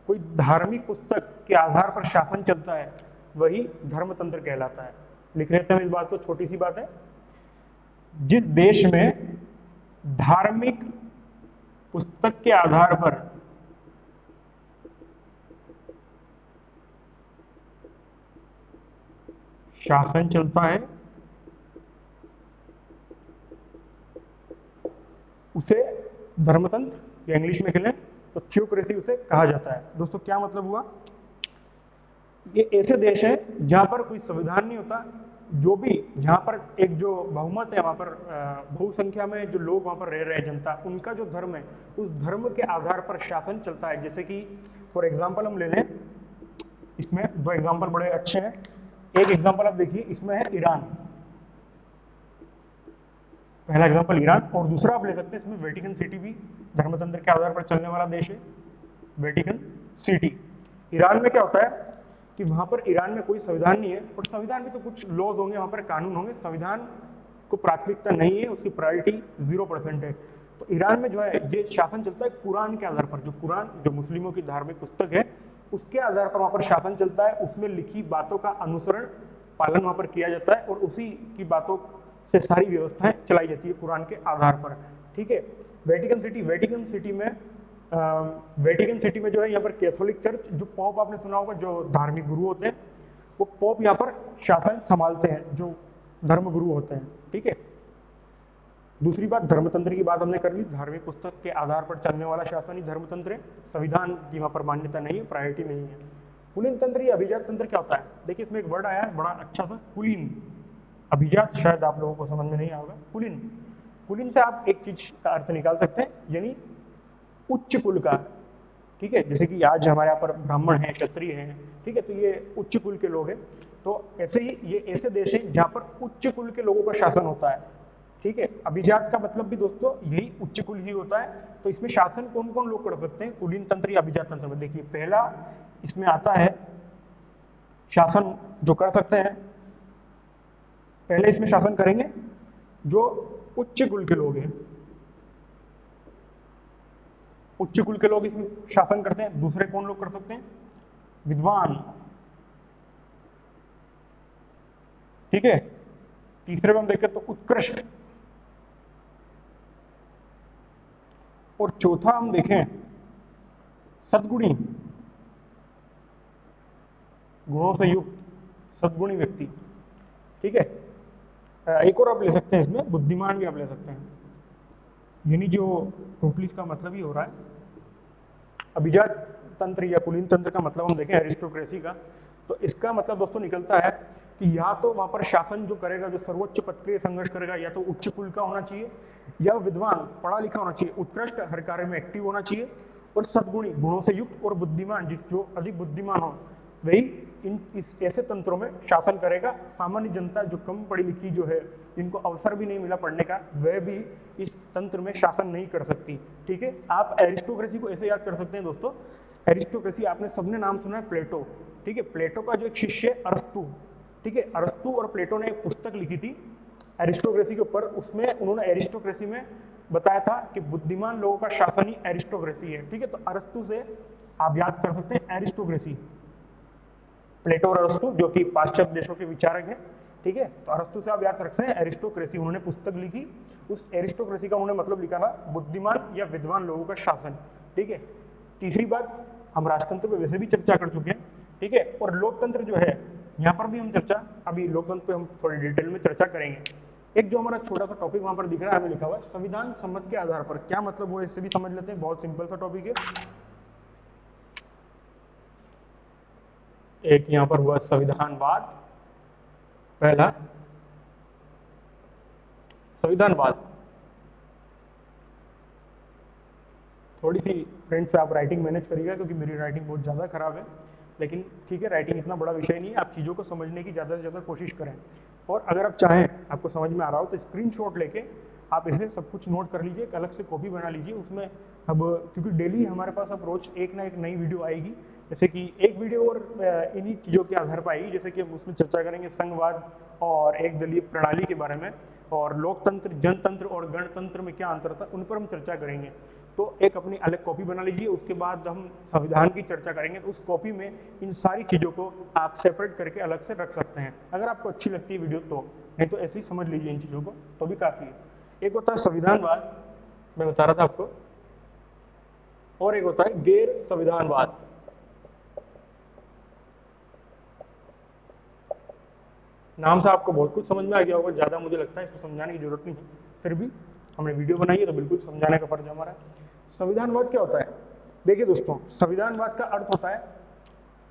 कोई धार्मिक पुस्तक के आधार पर शासन चलता है, वही धर्मतंत्र कहलाता है। लिख लेते हैं इस बात को, छोटी सी बात है। जिस देश में धार्मिक पुस्तक के आधार पर शासन चलता है, उसे धर्मतंत्र या इंग्लिश में कहें तो थियोक्रेसी उसे कहा जाता है। दोस्तों, क्या मतलब हुआ? ये ऐसे देश है जहां पर कोई संविधान नहीं होता, जो भी जहां पर एक जो बहुमत है, वहां पर बहुसंख्या में जो लोग वहां पर रह रहे हैं, जनता, उनका जो धर्म है, उस धर्म के आधार पर शासन चलता है। जैसे कि फॉर एग्जांपल हम ले लें, इसमें 2 एग्जांपल बड़े अच्छे हैं। एक एग्जांपल आप देखिए, इसमें है ईरान, पहला एग्जांपल ईरान। और दूसरा आप ले सकते हैं इसमें वेटिकन सिटी, भी धर्मतंत्र के आधार पर चलने वाला देश है, वेटिकन सिटी। ईरान में क्या होता है कि वहां पर ईरान में कोई संविधान नहीं है, और संविधान में तो कुछ लॉज होंगे, वहां पर कानून होंगे, संविधान को प्राथमिकता नहीं है, उसकी प्रायोरिटी 0% है। तो ईरान में जो है ये शासन चलता है कुरान के आधार पर। जो कुरान, जो मुस्लिमों की धार्मिक पुस्तक है, उसके आधार पर वहां पर शासन चलता है। उसमें लिखी बातों का अनुसरण, पालन वहां पर किया जाता है, और उसी की बातों से सारी व्यवस्थाएं चलाई जाती है कुरान के आधार पर, ठीक है। वेटिकन सिटी, वेटिकन सिटी में जो है यहाँ पर कैथोलिक चर्च, जो पोप आपने सुना होगा, जो धार्मिक गुरु होते हैं, वो पोप यहाँ पर शासन संभालते हैं, जो धर्म गुरु होते हैं, ठीक है। दूसरी बात, धर्मतंत्र की बात हमने कर ली। धार्मिक पुस्तक के आधार पर चलने वाला शासन ही धर्मतंत्र है। संविधान की वहां पर मान्यता नहीं है, प्रायोरिटी नहीं है। कुलीन तंत्र या अभिजात तंत्र क्या होता है? देखिए, इसमें एक वर्ड आया है बड़ा अच्छा सा, कुलीन। अभिजात शायद आप लोगों को समझ में नहीं आएगा। कुलीन, कुलीन से आप एक चीज का अर्थ निकाल सकते हैं, यानी उच्च कुल का, ठीक है। जैसे कि आज हमारे यहाँ पर ब्राह्मण हैं, क्षत्रिय हैं, ठीक है, तो ये उच्च कुल के लोग हैं। तो ऐसे ही ये ऐसे देश हैं जहाँ पर उच्च कुल के लोगों का शासन होता है, ठीक है। अभिजात का मतलब भी दोस्तों यही उच्च कुल ही होता है। तो इसमें शासन कौन कौन लोग कर सकते हैं कुलीन तंत्र या अभिजात तंत्र में? देखिए, पहला इसमें आता है शासन जो कर सकते हैं, पहले इसमें शासन करेंगे जो उच्च कुल के लोग हैं, उच्च कुल के लोग इसमें शासन करते हैं। दूसरे कौन लोग कर सकते हैं? विद्वान, ठीक है। तीसरे में हम देखें तो उत्कृष्ट, और चौथा हम देखें सद्गुणी, गुणों से युक्त सद्गुणी व्यक्ति, ठीक है। एक और आप ले सकते हैं इसमें, बुद्धिमान भी आप ले सकते हैं। यानी जो टोटली इसका मतलब ही हो रहा है, अभिजात तंत्र या कुलीन तंत्र का मतलब हम देखें एरिस्टोक्रेसी का, तो इसका मतलब दोस्तों निकलता है कि या तो वहां पर शासन जो करेगा, जो सर्वोच्च पद के लिए संघर्ष करेगा, या तो उच्च कुल का होना चाहिए, या विद्वान पढ़ा लिखा होना चाहिए, उत्कृष्ट हर कार्य में एक्टिव होना चाहिए, और सद्गुणी गुणों से युक्त और बुद्धिमान, जो अधिक बुद्धिमान हो वही इस ऐसे तंत्रों में शासन करेगा। सामान्य जनता जो कम पढ़ी लिखी जो है, जिनको अवसर भी नहीं मिला पढ़ने का, वह भी इस तंत्र में शासन नहीं कर सकती। ठीक है, आप एरिस्टोक्रेसी को ऐसे याद कर सकते हैं दोस्तों, एरिस्टोक्रेसी आपने सबने नाम सुना है प्लेटो। ठीक है, प्लेटो का जो एक शिष्य है अरस्तु, ठीक है, अरस्तु और प्लेटो ने एक पुस्तक लिखी थी एरिस्टोक्रेसी के ऊपर। उसमें उन्होंने एरिस्टोक्रेसी में बताया था कि बुद्धिमान लोगों का शासन ही एरिस्टोक्रेसी है। ठीक है, तो अरस्तु से आप याद कर सकते हैं एरिस्टोक्रेसी, प्लेटो और अरस्तु जो कि पाश्चात्य देशों के विचारक हैं। ठीक है, तो अरस्तु से आप याद रख सकते हैं एरिस्टोक्रेसी, उन्होंने पुस्तक लिखी, उस एरिस्टोक्रेसी का उन्होंने मतलब लिखा था बुद्धिमान या विद्वान लोगों का शासन। ठीक है, तीसरी बात, हम राजतंत्र पे वैसे भी चर्चा कर चुके हैं। ठीक है, और लोकतंत्र जो है यहाँ पर भी हम चर्चा, अभी लोकतंत्र पे हम थोड़ी डिटेल में चर्चा करेंगे। एक जो हमारा छोटा सा टॉपिक वहां पर दिख रहा है हमें लिखा हुआ है संविधान सम्मत के आधार पर, क्या मतलब वो इससे भी समझ लेते हैं, बहुत सिंपल सा टॉपिक है। एक यहाँ पर हुआ संविधानवाद, पहला संविधानवाद, थोड़ी सी फ्रेंड्स आप राइटिंग मैनेज करिएगा क्योंकि मेरी राइटिंग बहुत ज़्यादा खराब है, लेकिन ठीक है, राइटिंग इतना बड़ा विषय नहीं है, आप चीज़ों को समझने की ज़्यादा से ज़्यादा कोशिश करें। और अगर आप चाहें, आपको समझ में आ रहा हो तो स्क्रीनशॉट लेके आप इसे सब कुछ नोट कर लीजिए, एक अलग से कॉपी बना लीजिए उसमें। अब क्योंकि डेली हमारे पास अब रोज एक ना एक नई वीडियो आएगी, जैसे कि एक वीडियो और इन्हीं चीज़ों के आधार पर आएगी, जैसे कि हम उसमें चर्चा करेंगे संघवाद और एक दलीय प्रणाली के बारे में, और लोकतंत्र, जनतंत्र और गणतंत्र में क्या अंतर था, उन पर हम चर्चा करेंगे। तो एक अपनी अलग कॉपी बना लीजिए, उसके बाद हम संविधान की चर्चा करेंगे, तो उस कॉपी में इन सारी चीज़ों को आप सेपरेट करके अलग से रख सकते हैं, अगर आपको अच्छी लगती है वीडियो तो, नहीं तो ऐसे ही समझ लीजिए इन चीज़ों को तो भी काफ़ी है। एक होता है संविधानवाद, मैं बता रहा था आपको, और एक होता है गैर संविधानवाद। नाम से आपको बहुत कुछ समझ में आ गया होगा, ज़्यादा मुझे लगता है इसको समझाने की जरूरत नहीं है, फिर भी हमने वीडियो बनाई है तो बिल्कुल समझाने का फर्ज हमारा है। संविधानवाद क्या होता है? देखिए दोस्तों, संविधानवाद का अर्थ होता है,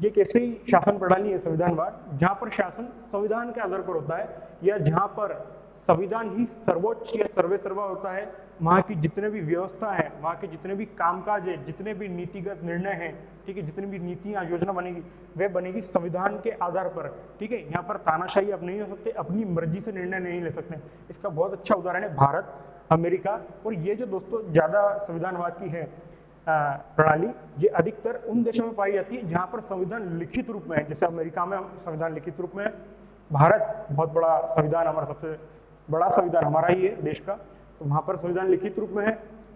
ये एक ऐसी शासन प्रणाली है संविधानवाद जहाँ पर शासन संविधान के आधार पर होता है, या जहाँ पर संविधान ही सर्वोच्च या सर्वेसर्वा होता है। वहाँ की जितने भी व्यवस्था है, वहाँ के जितने भी कामकाज है, जितने भी नीतिगत निर्णय हैं, ठीक है, जितनी भी नीतियाँ योजना बनेगी वह बनेगी संविधान के आधार पर। ठीक है, यहाँ पर तानाशाही आप नहीं हो सकते, अपनी मर्जी से निर्णय नहीं ले सकते। इसका बहुत अच्छा उदाहरण है भारत, अमेरिका, और ये जो दोस्तों ज़्यादा संविधानवाद की है प्रणाली, ये अधिकतर उन देशों में पाई जाती है जहाँ पर संविधान लिखित रूप में है। जैसे अमेरिका में संविधान लिखित रूप में है, भारत बहुत बड़ा संविधान, हमारा सबसे बड़ा संविधान हमारा ही है देश का, तो वहाँ पर संविधान लिखित रूप में है।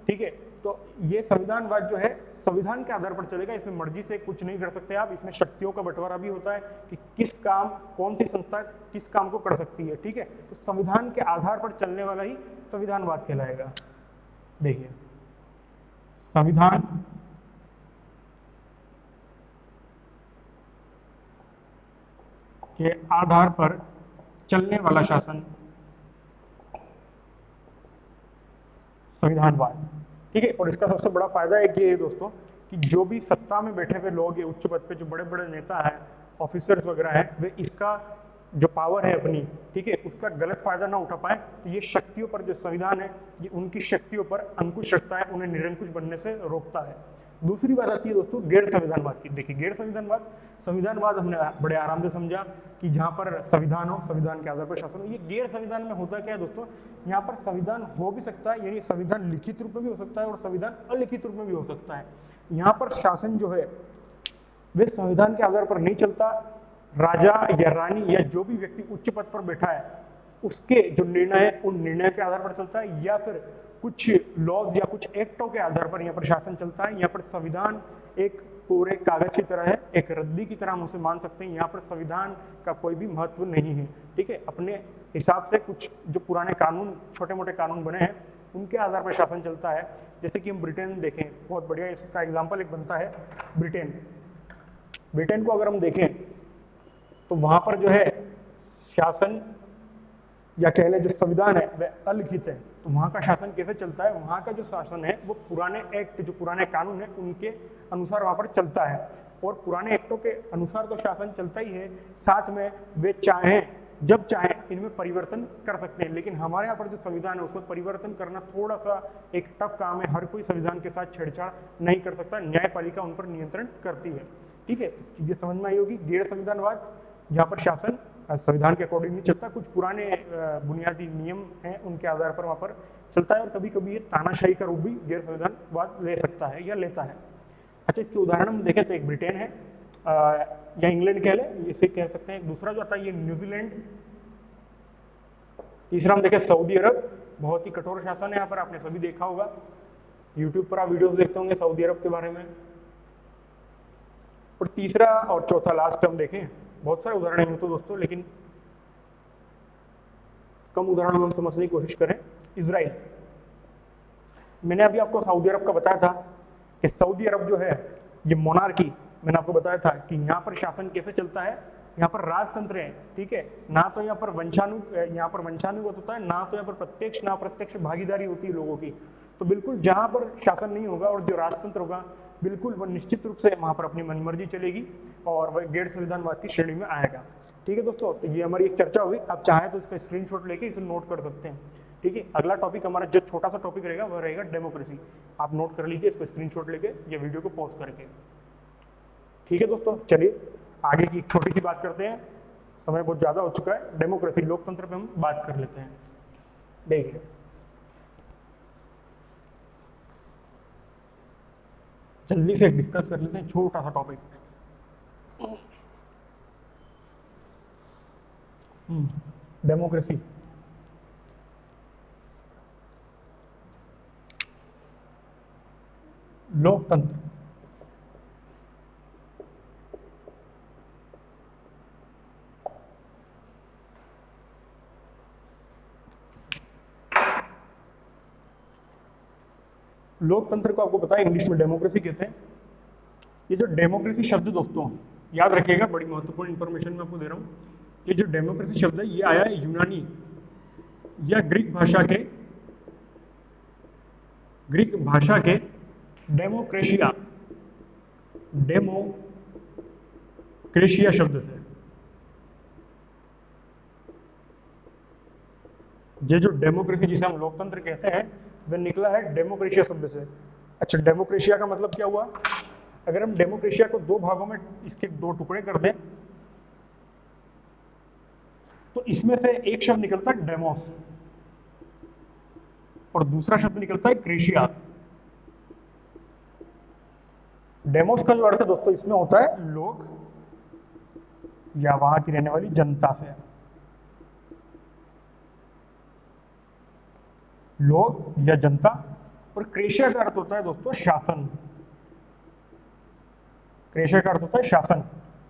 ठीक है, तो ये संविधानवाद जो है संविधान के आधार पर चलेगा, इसमें मर्जी से कुछ नहीं कर सकते आप। इसमें शक्तियों का बंटवारा भी होता है कि किस काम, कौन सी संस्था किस काम को कर सकती है। ठीक है, तो संविधान के आधार पर चलने वाला ही संविधानवाद कहलाएगा। देखिए, संविधान के आधार पर चलने वाला शासन संविधानवाद। ठीक है, और इसका सबसे बड़ा फायदा एक ये है दोस्तों कि जो भी सत्ता में बैठे हुए लोग हैं, उच्च पद पे जो बड़े बड़े नेता हैं, ऑफिसर्स वगैरह हैं, वे इसका जो पावर है अपनी, ठीक है, उसका गलत फायदा ना उठा पाए। तो ये शक्तियों पर, जो संविधान है, ये उनकी शक्तियों पर अंकुश रखता है, उन्हें निरंकुश बनने से रोकता है। दूसरी बात आती है दोस्तों गैर संविधानवाद की। देखिए, गैर संविधानवाद, संविधानवाद हमने बड़े आराम से समझा कि जहाँ पर संविधान हो, संविधान के आधार पर शासन हो। ये गैर संविधान में होता क्या है दोस्तों, यहाँ पर संविधान हो भी सकता है, यानी संविधान लिखित रूप में भी हो सकता है और संविधान अलिखित रूप में भी हो सकता है। यहाँ पर शासन जो है वे संविधान के आधार पर नहीं चलता, राजा या रानी या जो भी व्यक्ति उच्च पद पर बैठा है उसके जो निर्णय है उन निर्णय के आधार पर चलता है, या फिर कुछ लॉज या कुछ एक्टों के आधार पर यहाँ पर शासन चलता है। यहाँ पर संविधान एक पूरे कागज की तरह है, एक रद्दी की तरह हम उसे मान सकते हैं। यहाँ पर संविधान का कोई भी महत्व नहीं है। ठीक है, अपने हिसाब से कुछ जो पुराने कानून, छोटे मोटे कानून बने हैं, उनके आधार पर शासन चलता है। जैसे कि हम ब्रिटेन देखें, बहुत बढ़िया इसका एग्जाम्पल एक बनता है ब्रिटेन। ब्रिटेन को अगर हम देखें तो वहाँ पर जो है शासन या कह लें जो संविधान है वह अलिखित है। तो तो वहाँ का शासन कैसे चलता है, वहाँ का जो शासन है वो पुराने एक्ट, जो पुराने कानून है उनके अनुसार वहाँ पर चलता है, और पुराने एक्टों के अनुसार तो शासन चलता ही है, साथ में वे चाहें जब चाहे इनमें परिवर्तन कर सकते हैं। लेकिन हमारे यहाँ पर जो संविधान है उसमें परिवर्तन करना थोड़ा सा एक टफ काम है, हर कोई संविधान के साथ छेड़छाड़ नहीं कर सकता, न्यायपालिका उन पर नियंत्रण करती है। ठीक है, चीजें समझ में आई होगी। गैर संविधानवाद, जहाँ पर शासन संविधान के अकॉर्डिंग नहीं चलता, कुछ पुराने बुनियादी नियम हैं उनके आधार पर वहाँ पर चलता है, और कभी कभी ये तानाशाही का रूप भी गैर संविधानवाद ले सकता है या लेता है। अच्छा, इसके उदाहरण हम देखें तो एक ब्रिटेन है, या इंग्लैंड कह लें, इसे कह सकते हैं। दूसरा जो आता है ये न्यूजीलैंड। तीसरा हम देखें सऊदी अरब, बहुत ही कठोर शासन है यहाँ पर, आपने सभी देखा होगा, यूट्यूब पर आप वीडियोस देखते होंगे सऊदी अरब के बारे में। और तीसरा और चौथा लास्ट हम देखें, बहुत सारे उदाहरण हैं तो दोस्तों, लेकिन कम उदाहरण हम समझने की कोशिश करें। इजराइल, मैंने अभी आपको सऊदी अरब का बताया था कि सऊदी अरब जो है ये मोनार्की, मैंने आपको बताया था कि यहाँ पर शासन कैसे चलता है, यहाँ पर राजतंत्र है। ठीक है, ना तो यहाँ पर वंशानुगत होता है, ना तो यहाँ पर प्रत्यक्ष ना अप्रत्यक्ष भागीदारी होती है लोगों की। तो बिल्कुल जहाँ पर शासन नहीं होगा और जो राजतंत्र होगा बिल्कुल वह निश्चित रूप से वहाँ पर अपनी मनमर्जी चलेगी और वह गैर संविधानवाद की श्रेणी में आएगा। ठीक है दोस्तों, तो ये हमारी एक चर्चा हुई। आप चाहें तो इसका स्क्रीनशॉट लेके इसे नोट कर सकते हैं। ठीक है, अगला टॉपिक हमारा जो छोटा सा टॉपिक रहेगा वह रहेगा डेमोक्रेसी। आप नोट कर लीजिए इसको स्क्रीनशॉट लेके या वीडियो को पॉज करके। ठीक है दोस्तों, चलिए आगे की छोटी सी बात करते हैं, समय बहुत ज़्यादा हो चुका है। डेमोक्रेसी, लोकतंत्र पे हम बात कर लेते हैं। देखिए, जल्दी से डिस्कस कर लेते हैं छोटा सा टॉपिक। डेमोक्रेसी, लोकतंत्र, लोकतंत्र को आपको पता है इंग्लिश में डेमोक्रेसी कहते हैं। ये जो डेमोक्रेसी शब्द दोस्तों याद रखिएगा, बड़ी महत्वपूर्ण इंफॉर्मेशन मैं आपको दे रहा हूँ। ये जो डेमोक्रेसी शब्द है ये आया है यूनानी या ग्रीक भाषा के डेमोक्रेशिया शब्द से। ये जो डेमोक्रेसी जिसे हम लोकतंत्र कहते हैं वह निकला है डेमोक्रेशिया शब्द से। अच्छा, डेमोक्रेशिया का मतलब क्या हुआ? अगर हम डेमोक्रेशिया को दो भागों में, इसके दो टुकड़े कर दें, तो इसमें से एक शब्द निकलता है डेमोस और दूसरा शब्द निकलता है क्रेशिया। डेमोस का जो अर्थ है दोस्तों इसमें होता है लोग या वहां की रहने वाली जनता से, लोग या जनता। और क्रेशिया का अर्थ होता है दोस्तों शासन। क्रेशिया का अर्थ होता है शासन,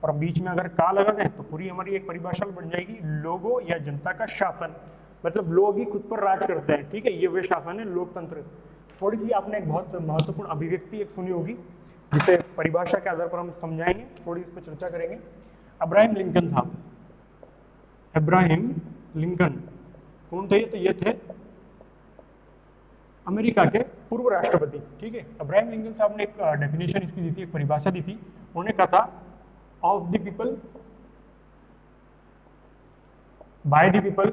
और बीच में अगर का लगा दें तो पूरी हमारी एक परिभाषा बन जाएगी, लोगों या जनता का शासन, मतलब लोग ही खुद पर राज करते हैं। ठीक है, ये वे शासन है लोकतंत्र। थोड़ी सी आपने एक बहुत महत्वपूर्ण अभिव्यक्ति एक सुनी होगी जिसे परिभाषा के आधार पर हम समझाएंगे, थोड़ी इस पर चर्चा करेंगे। अब्राहम लिंकन साहब, अब्राहम लिंकन कौन थे? तो ये थे अमेरिका के पूर्व राष्ट्रपति। ठीक है, अब्राहम लिंकन साहब ने एक डेफिनेशन इसकी दी थी, एक परिभाषा दी थी। उन्होंने कहा था of the people, by the people,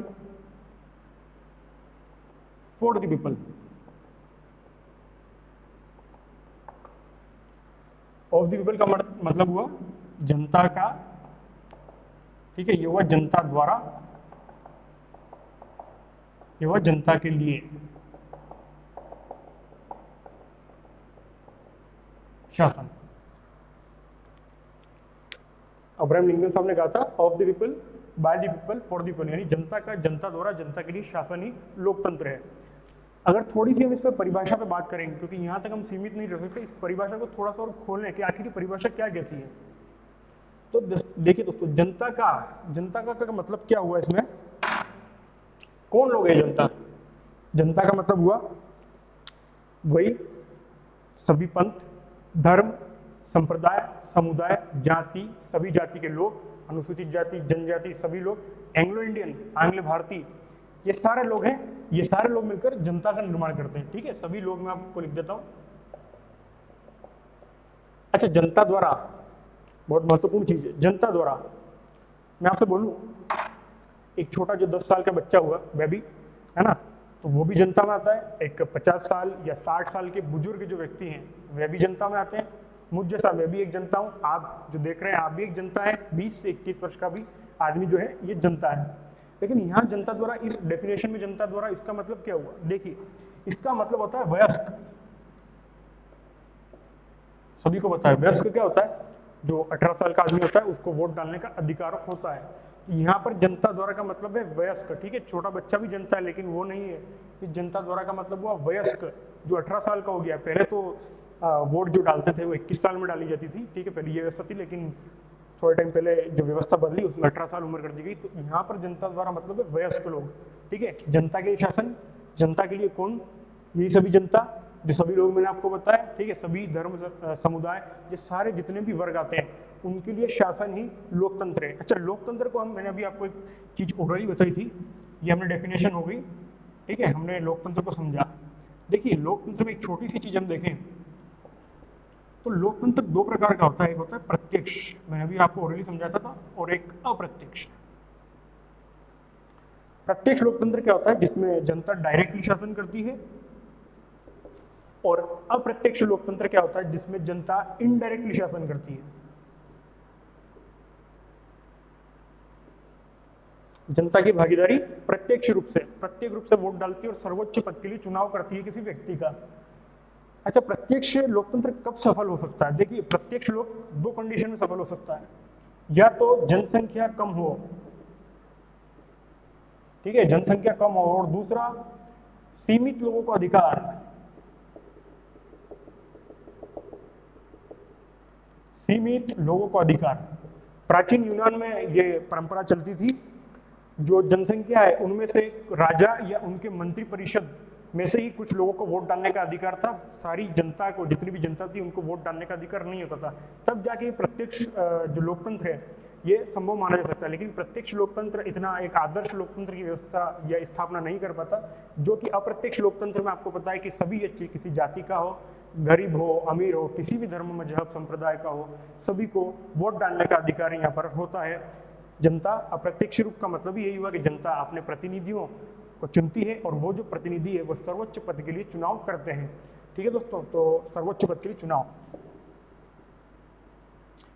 for the people. Of the people का मतलब हुआ जनता का। ठीक है, ये हुआ जनता द्वारा, ये हुआ जनता के लिए शासन। अब्राहम लिंकन साहब ने कहा था of the people, by the people, for the people, यानी जनता का, जनता द्वारा, जनता के लिए शासन ही लोकतंत्र है। अगर थोड़ी सी हम इस पर परिभाषा पे बात करेंगे, क्योंकि यहाँ तक हम सीमित नहीं रह सकते, इस परिभाषा को थोड़ा सा और खोलने कि आखिर परिभाषा क्या कहती है। तो देखिए दोस्तों, जनता का मतलब क्या हुआ इसमें? कौन लोग है जनता? जनता का मतलब हुआ वही सभी पंथ, धर्म, संप्रदाय, समुदाय, जाति, सभी जाति के लोग, अनुसूचित जाति, जनजाति, सभी लोग, एंग्लो इंडियन, आंग्ल भारतीय, ये सारे लोग हैं ये सारे लोग मिलकर जनता का निर्माण करते हैं। ठीक है, सभी लोग मैं आपको लिख देता हूं। अच्छा, जनता द्वारा, बहुत महत्वपूर्ण चीज है, जनता द्वारा। मैं आपसे बोलूं, एक छोटा जो 10 साल का बच्चा हुआ, बेबी, है ना, तो वो भी जनता में आता है। एक 50 साल या 60 साल के बुजुर्ग जो व्यक्ति हैं वे भी जनता में आते हैं। मुझ जैसा मैं भी एक जनता हूँ, आप जो देख रहे हैं आप भी एक जनता है। 20 से 21 वर्ष का भी आदमी जो है ये जनता है। लेकिन यहाँ जनता द्वारा, इस डेफिनेशन में जनता द्वारा इसका मतलब क्या हुआ? देखिए, इसका मतलब होता है वयस्क। सभी को पता है वयस्क क्या होता है? जो 18 साल का आदमी होता है उसको वोट डालने का अधिकार होता है। यहाँ पर जनता द्वारा का मतलब है वयस्क। ठीक है, छोटा बच्चा भी जनता है लेकिन वो नहीं है। इस जनता द्वारा का मतलब हुआ वयस्क, जो 18 साल का हो गया। पहले तो वोट जो डालते थे वो 21 साल में डाली जाती थी। ठीक है, पहले ये व्यवस्था थी, लेकिन थोड़े टाइम पहले जो व्यवस्था बदली उसमें 18 साल उम्र कर दी गई। तो यहाँ पर जनता द्वारा मतलब है वयस्क लोग। ठीक है, जनता के लिए शासन, जनता के लिए कौन? यही सभी जनता, जो सभी लोग मैंने आपको बताया। ठीक है, सभी धर्म समुदाय, ये सारे जितने भी वर्ग आते हैं उनके लिए शासन ही लोकतंत्र है। अच्छा, लोकतंत्र को मैंने अभी आपको एक चीज ऑलरेडी बताई थी, ये हमने डेफिनेशन हो गई। ठीक है, हमने लोकतंत्र को समझा। देखिए, लोकतंत्र में एक छोटी सी चीज हम देखें तो लोकतंत्र दो प्रकार का होता है। एक होता है प्रत्यक्ष, मैंने अभी आपको ऑलरेडी समझाता था, और एक अप्रत्यक्ष। प्रत्यक्ष लोकतंत्र क्या होता है? जिसमें जनता डायरेक्टली शासन करती है। और अप्रत्यक्ष लोकतंत्र क्या होता है? जिसमें जनता इनडायरेक्टली शासन करती है। जनता की भागीदारी प्रत्यक्ष रूप से, प्रत्येक रूप से वोट डालती है और सर्वोच्च पद के लिए चुनाव करती है किसी व्यक्ति का। अच्छा, प्रत्यक्ष लोकतंत्र कब सफल हो सकता है? देखिए, प्रत्यक्ष लोक दो कंडीशन में सफल हो सकता है। या तो जनसंख्या कम हो, ठीक है, जनसंख्या कम हो, और दूसरा सीमित लोगों को अधिकार, सीमित लोगों को अधिकार। प्राचीन यूनान में ये परंपरा चलती थी, जो जनसंख्या है उनमें से राजा या उनके मंत्री परिषद में से ही कुछ लोगों को वोट डालने का अधिकार था। सारी जनता को, जितनी भी जनता थी उनको वोट डालने का अधिकार नहीं होता था। तब जाके प्रत्यक्ष जो लोकतंत्र है ये संभव माना जा सकता है। लेकिन प्रत्यक्ष लोकतंत्र इतना एक आदर्श लोकतंत्र की व्यवस्था या स्थापना नहीं कर पाता, जो कि अप्रत्यक्ष लोकतंत्र में आपको पता है कि सभी अच्छी, किसी जाति का हो, गरीब हो, अमीर हो, किसी भी धर्म, मजहब, संप्रदाय का हो, सभी को वोट डालने का अधिकार यहाँ पर होता है। जनता अप्रत्यक्ष रूप का मतलब यही हुआ कि जनता अपने प्रतिनिधियों को चुनती है और वो जो प्रतिनिधि है वो सर्वोच्च पद के लिए चुनाव करते हैं। ठीक है दोस्तों, तो सर्वोच्च पद के लिए चुनाव।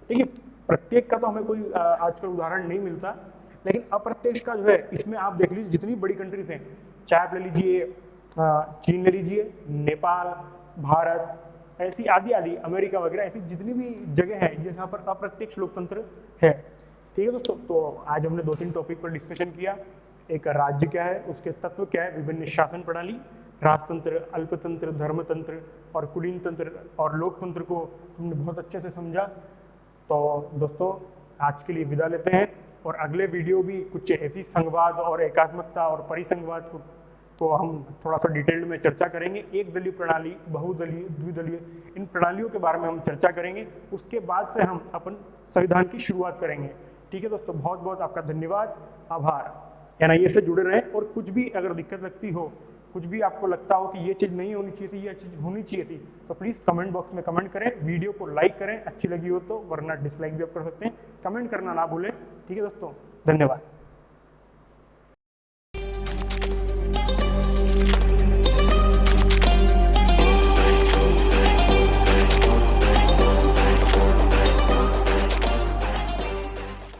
देखिए, प्रत्येक का तो हमें कोई आजकल उदाहरण नहीं मिलता, लेकिन अप्रत्यक्ष का जो है इसमें आप देख लीजिए, जितनी बड़ी कंट्रीज हैं, चाहे आप ले लीजिए चीन ले लीजिए, नेपाल, भारत, ऐसी आदि आदि, अमेरिका वगैरह, ऐसी जितनी भी जगह है जहाँ पर अप्रत्यक्ष लोकतंत्र है। ठीक है दोस्तों, तो आज हमने 2-3 टॉपिक पर डिस्कशन किया। एक राज्य क्या है, उसके तत्व क्या है, विभिन्न शासन प्रणाली, राजतंत्र, अल्पतंत्र, धर्मतंत्र और कुलीन तंत्र और लोकतंत्र को तुमने बहुत अच्छे से समझा। तो दोस्तों, आज के लिए विदा लेते हैं, और अगले वीडियो भी कुछ ऐसी संघवाद और एकात्मकता और परिसंघवाद को हम थोड़ा सा डिटेल्ड में चर्चा करेंगे। एक दलीय प्रणाली, बहुदलीय, द्विदलीय, इन प्रणालियों के बारे में हम चर्चा करेंगे। उसके बाद से हम अपन संविधान की शुरुआत करेंगे। ठीक है दोस्तों, बहुत बहुत आपका धन्यवाद, आभार। NIA से जुड़े रहें, और कुछ भी अगर दिक्कत लगती हो, कुछ भी आपको लगता हो कि ये चीज़ नहीं होनी चाहिए थी, ये चीज़ होनी चाहिए थी, तो प्लीज़ कमेंट बॉक्स में कमेंट करें। वीडियो को लाइक करें अच्छी लगी हो तो, वरना डिसलाइक भी आप कर सकते हैं। कमेंट करना ना भूलें। ठीक है दोस्तों, धन्यवाद।